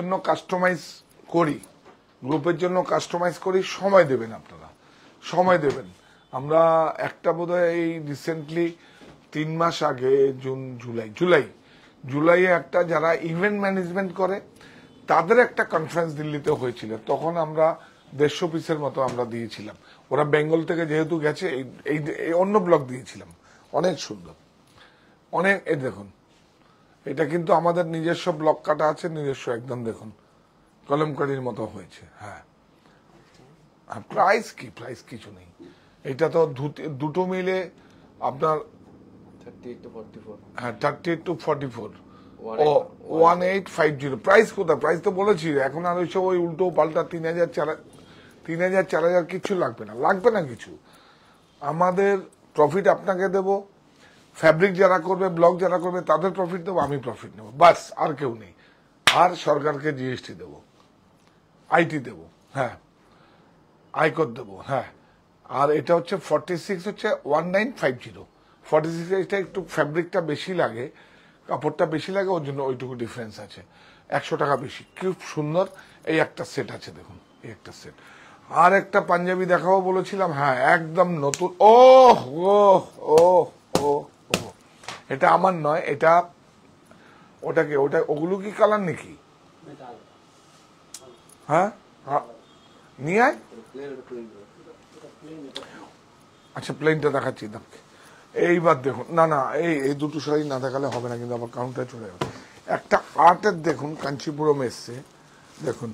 A: জন্য কাস্টমাইজ করি, সময় দেবেন আপনারা, সময় দেবেন। আমরা একটা বোধহয় এই রিসেন্টলি 3 মাস আগে, জুলাইয়ে একটা যারা ইভেন্ট ম্যানেজমেন্ট করে তাদের একটা কনফারেন্স দিল্লিতে হয়েছিল, তখন আমরা 150 পিসের মতো আমরা দিয়েছিলাম। ওরা বেঙ্গল থেকে যেহেতু গেছে, এই অন্য ব্লক দিয়েছিলাম, অনেক সুন্দর, অনেক। এই দেখুন এটা কিন্তু আমাদের নিজস্ব ব্লক কাটা আছে, নিজস্ব একদম দেখুন কলমকারীর মতো হয়েছে। হ্যাঁ প্রাইস কি, প্রাইস কিছু নেই। এটা তো দুটো মিলে আপনার
B: 38 to 44।
A: হ্যাঁ 38 to 44 ও 1850। প্রাইস কোথায়? প্রাইস তো বলেছি, এখন আর ওইসব ওই উল্টো পাল্টা 3000 4000 কিছু লাগবে না কিছু। আমাদের প্রফিট আপনাকে দেব, ফ্যাব্রিক যারা করবে, ব্লক যারা করবে তাদের প্রফিট দেবো, আমি প্রফিট নেবো, বাস, আর কেউ নেই। আর সরকারকে জিএসটি দেবো, আইটি দেবো, হ্যাঁ আয়কর দেবো, হ্যাঁ। আর এটা হচ্ছে 46 হচ্ছে 1950। 46 এটা একটু ফ্যাব্রিকটা বেশি লাগে, কাপড়টা বেশি লাগে, ওর জন্য ওইটুকু ডিফারেন্স আছে, 100 টাকা বেশি। খুব সুন্দর। এই একটা সেট আছে দেখুন, এই একটা সেট। আর একটা পাঞ্জাবি দেখাবো বলেছিলাম, হ্যাঁ একদম নতুন। ও ও ও ও ও ও এটা আমার নয়, এটা ওটাকে ওটা ওগুলো কি কালার নাকি? হ্যাঁ হ্যাঁ, নিয়ে আয়। আচ্ছা প্লেনটা দেখাচ্ছি দামকে। এইবার দেখুন, না না এই এই দুটো শাড়ি না দেখালে হবে না, কিন্তু আবার কাউন্টারে চলে যাবে। একটা আর্টের দেখুন, কাঞ্চিপুরম এসছে, দেখুন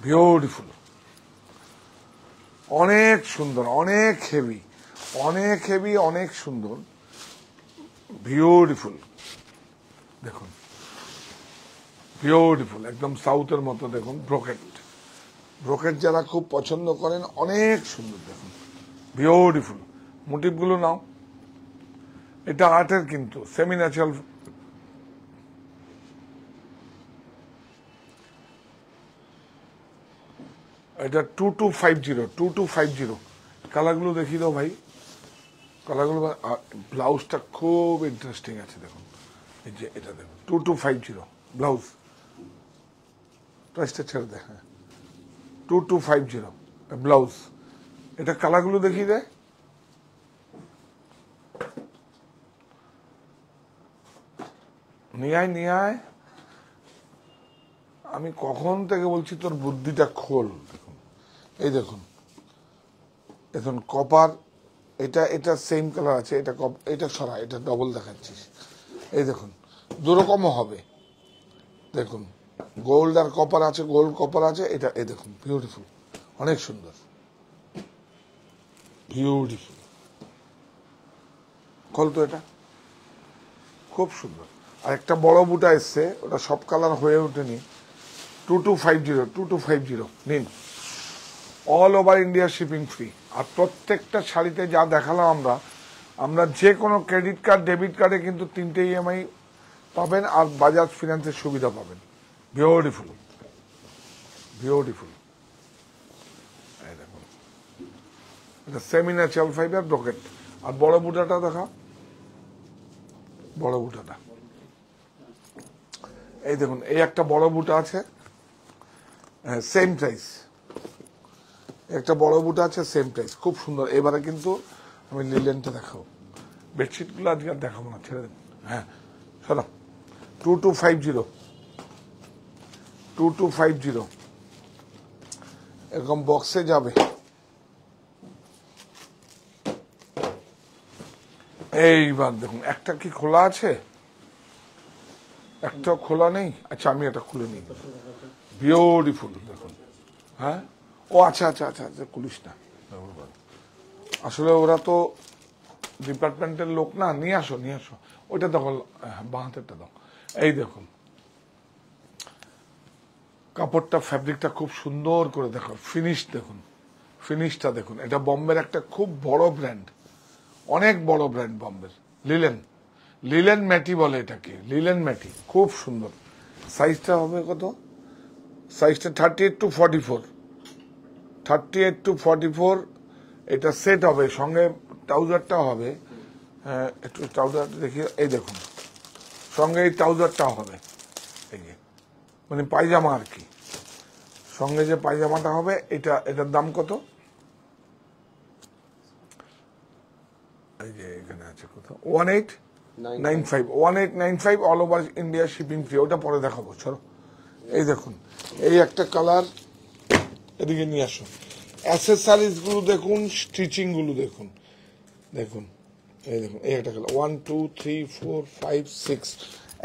A: বিউটিফুল, অনেক সুন্দর, অনেক হেভি, অনেক হেভি, অনেক সুন্দর, বিউটিফুল। দেখুন বিউটিফুল, একদম সাউথের মতো। দেখুন ব্রোকেট, ব্রোকেট যারা খুব পছন্দ করেন, অনেক সুন্দর। দেখুন বিউটিফুল, মোটিভগুলো নাও। এটা আর্টের কিন্তু সেমি ন্যাচারাল। এটা 2250 কালারগুলো দেখিয়ে দাও ভাই, কালারগুলো। ব্লাউজটা খুব ইন্টারেস্টিং আছে দেখুন, এই যে এটা দেখুন 2250 ব্লাউজ, প্রাইসটা ছেড়ে দেয়। হ্যাঁ 2250 ব্লাউজ। এটা কালারগুলো দেখিয়ে দেয়। নিয়ে আয়, নিয়ে আয়। আমি কখন থেকে বলছি তোর বুদ্ধিটা খোল। দেখুন এই দেখুন, এখন কপার, এটা এটা সেম কালার আছে, এটা এটা সরা, এটা ডবল দেখাচ্ছিস। এই দেখুন দুরকমও হবে, দেখুন গোল্ড আর কপার আছে, গোল্ড কপার আছে। এটা এই দেখুন বিউটিফুল, অনেক সুন্দর, বিউটিফুল। খোল তো, এটা খুব সুন্দর। আর একটা বড় বুটা এসছে, ওটা সব কালার হয়ে ওঠেনি। 2250 নিন, all over India shipping free. আর প্রত্যেকটা শাড়িতে যা দেখালাম আমরা, আমরা যে কোনো ক্রেডিট কার্ড, ডেবিট কার্ডে কিন্তু 3টে ইএমআই পাবেন, আর বাজাজ ফিনান্সের সুবিধা পাবেন। Beautiful, beautiful. এই দেখুন, এটা সেমি ন্যাচারাল ফাইবার ব্রোকেট। আর বড় বুটাটা দেখা, বড় বুটাটা এই দেখুন, এই একটা বড় বুটা আছে, সেম প্রাইস। একটা বড় বুটা আছে, সেম প্রাইস, খুব সুন্দর। এবারে কিন্তু আমি লিলেনটা দেখাবো, বেডশিটগুলো আজকে আর দেখাবো না, ছেড়ে দেন। হ্যাঁ শোনো, 2250 এরকম বক্সে যাবে। এইবার দেখুন, একটা কি খোলা আছে? একটা খোলা নেই। আচ্ছা আমি এটা খুলে নিই। বিউটিফুল দেখুন। হ্যাঁ ও আচ্ছা আচ্ছা আচ্ছা আচ্ছা, খুলিস না, আসলে ওরা তো ডিপার্টমেন্টের লোক না। নিয়ে আসো, নিয়ে আসো, ওইটা দেখো, বাঁ হাতেরটা দাও। এই দেখুন কাপড়টা, ফ্যাব্রিকটা খুব সুন্দর করে দেখো, ফিনিশ দেখুন, ফিনিশটা দেখুন। এটা বম্বের একটা খুব বড় ব্র্যান্ড, অনেক বড় ব্র্যান্ড বম্বের, লিলেন, লিলেন ম্যাটি বলে এটাকে, লিলেন ম্যাটি, খুব সুন্দর। সাইজটা হবে কত? সাইজটা 38 to 44, 38 to 44। এটা সেট হবে, সঙ্গে ট্রাউজারটা হবে। একটু ট্রাউজার দেখি, এই দেখুন সঙ্গে এই ট্রাউজারটা হবে, এই যে মানে পায়জামা আর কি, সঙ্গে যে পায়জামাটা হবে। এটা এটার দাম কত? এই যে এখানে আছে কত, 1895 all over India shipping free. ওটা পরে দেখাবো, চলো। এই দেখুন, এই একটা কালার, এদিকে নিয়ে আসো। অ্যাসেসারিজ গুলো দেখুন, স্টিচিং গুলো দেখুন, দেখুন এই দেখুন, এই একটা কালার, 1 2 3 4 5 6।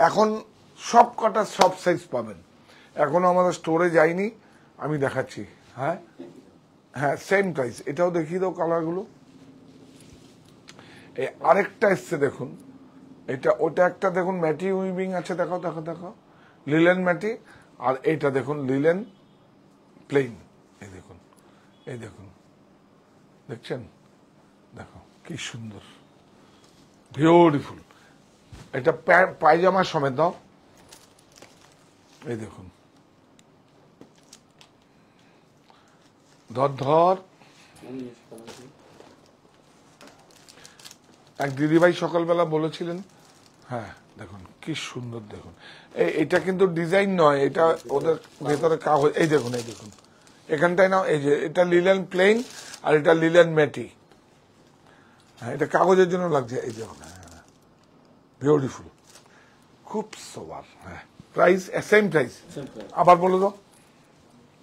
A: এখন সব কটা সব সাইজ পাবেন, এখনো আমাদের স্টোরে যায়নি, আমি দেখাচ্ছি। হ্যাঁ হ্যাঁ, সেম প্রাইস। এটাও দেখিয়ে দাও কালারগুলো। এই আরেকটা এসছে দেখুন, এটা ওটা একটা দেখুন, ম্যাটি উইভিং আছে, দেখো দেখো দেখো, লিলেন ম্যাটি। আর এইটা দেখুন লিলেন প্লেন, এই দেখুন, এই দেখুন, দেখছেন, দেখো কি সুন্দর, বিউটিফুল। এটা পায়জামা সমেত দাও, এই দেখুন, ধর ধর। এক দিদিভাই সকালবেলা বলেছিলেন, হ্যাঁ দেখুন কি সুন্দর। দেখুন এটা কিন্তু ডিজাইন নয়, এটা ওদের ভেতরে কাগজ। এই দেখুন, এই দেখুন এখানটায় নাও, এই যে এটা লিলেন প্লেন আর এটা লিলেন ম্যাটি। হ্যাঁ, এটা কাগজের জন্য লাগছে, এই দেখুন, বিউটিফুল, খুব সোবার। হ্যাঁ, price same price,
C: Same price.
A: আবার বলে দাও।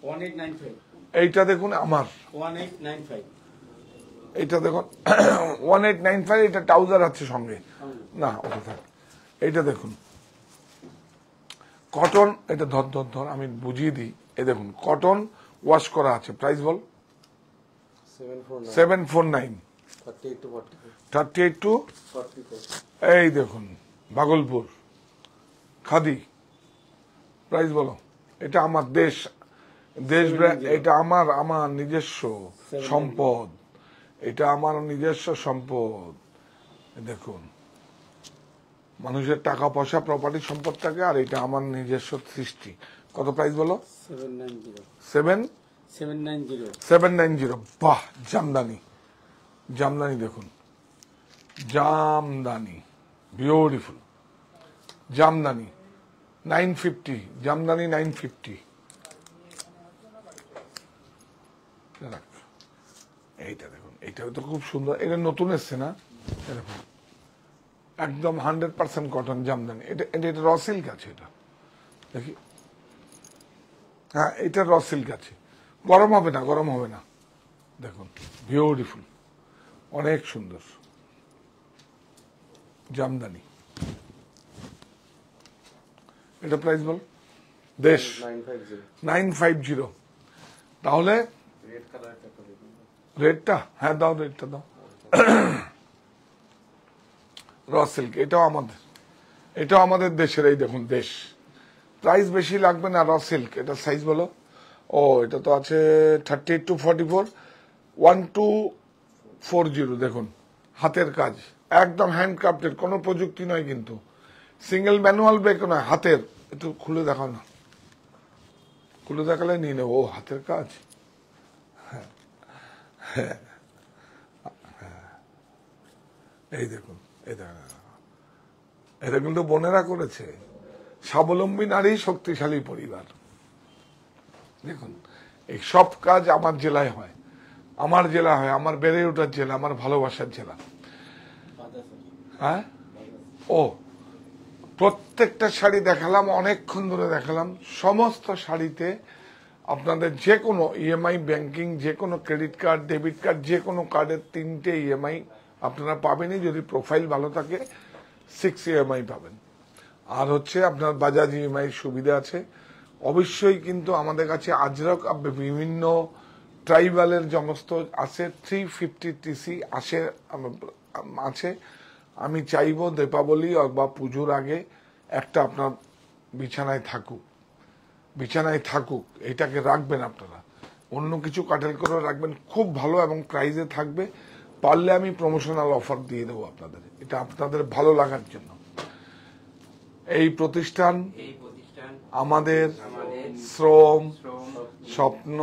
C: 1895.
A: এইটা দেখুন আমার,
C: 1895.
A: এইটা দেখুন 1895, এটা ট্রাউজার আছে সঙ্গে, না ওটা থাক। এইটা দেখুন কটন, এটা ধর ধর ধর আমি বুঝিয়ে দিই। এই দেখুন কটন ওয়াশ করা আছে, প্রাইস বল।
B: 749
A: 749,
B: 38 to 44
A: 38 টু
B: 44
A: এই দেখুন ভাগলপুর খাদি, প্রাইস বলো। এটা আমার দেশ ব্র্যান্ড, এটা আমার নিজস্ব সম্পদ, এটা আমার নিজস্ব সম্পদ। দেখুন মানুষের টাকা পয়সা প্রপার্টি সম্পদ থাকে, আর এটা আমার নিজস্ব সৃষ্টি। কত প্রাইস বলো?
C: 790.
A: 790।
C: 790.
A: বাহ, জামদানি, জামদানি দেখুন, জামদানি বিউটিফুল, জামদানি 950, জামদানি 950। এইটা দেখুন, এইটা তো খুব সুন্দর, এটা নতুন এসছে না? এই দেখুন একদম 100% কটন জামদানি। এটা এটা র সিল্ক আছে, এটা দেখি। হ্যাঁ, এটা র সিল্ক আছে, গরম হবে না, গরম হবে না। দেখুন বিউটিফুল, অনেক সুন্দর জামদানি। এটা প্রাইস বল দেশ।
B: 950
A: 950। তাহলে
B: রেড কালার একটা করে দিন।
A: রেটটা, হ্যাঁ দাও, রেটটা দাও। র সিল্ক, এটাও আমাদের দেশের। এই দেখুন দেশ, প্রাইস বেশি লাগবে না। র সিল্ক, এটা সাইজ বলো। ও, এটা তো আছে 38 to 44, 1240। দেখুন হাতের কাজ, একদম হ্যান্ডক্রাফটেড, কোনো প্রযুক্তি নয় কিন্তু, সিঙ্গেল ম্যানুয়াল ব্রেক নয়, হাতের। একটু খুলে দেখাও না, খুলে দেখালে নিয়ে নেবো। ও, হাতের কাজ। এই দেখুন, এটা কিন্তু বোনেরা করেছে। স্বাবলম্বী নারী, শক্তিশালী পরিবার। দেখুন এই সব কাজ আমার জেলায় হয়, আমার জেলা হয়, আমার বেড়ে ওঠার জেলা, আমার ভালোবাসার জেলা। হ্যাঁ, ও প্রত্যেকটা শাড়ি দেখালাম, অনেকক্ষণ ধরে দেখালাম। সমস্ত শাড়িতে আপনাদের যে কোনো ইএমআই, ব্যাংকিং, যে কোনো ক্রেডিট কার্ড, ডেবিট কার্ড, যে কোনো কার্ডের 3টে ইএমআই আপনারা পাবেনই। যদি প্রোফাইল ভালো থাকে 6 ইএমআই পাবেন। আর হচ্ছে আপনার বাজাজ ইএমআই সুবিধা আছে। অবশ্যই কিন্তু আমাদের কাছে আজরক বিভিন্ন ট্রাইবালের সমস্ত আছে, 350 টিসি আছে। আমি চাইবো দীপাবলি বা পুজোর আগে একটা আপনার বিছানায় থাকুক, এটাকে রাখবেন আপনারা, অন্য কিছু কাটেল করে রাখবেন, খুব ভালো এবং প্রাইজে থাকবে। পারলে আমি প্রমোশনাল অফার দিয়ে দেবো আপনাদের, এটা আপনাদের ভালো লাগার জন্য। এই প্রতিষ্ঠান আমাদের শ্রম, স্বপ্ন,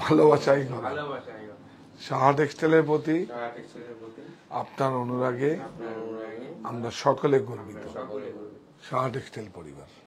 A: ভালোবাসাই করে। সাহা টেক্সটাইলের প্রতি আপনার অনুরাগে আমরা সকলে গর্বিত। সাহা টেক্সটাইল পরিবার।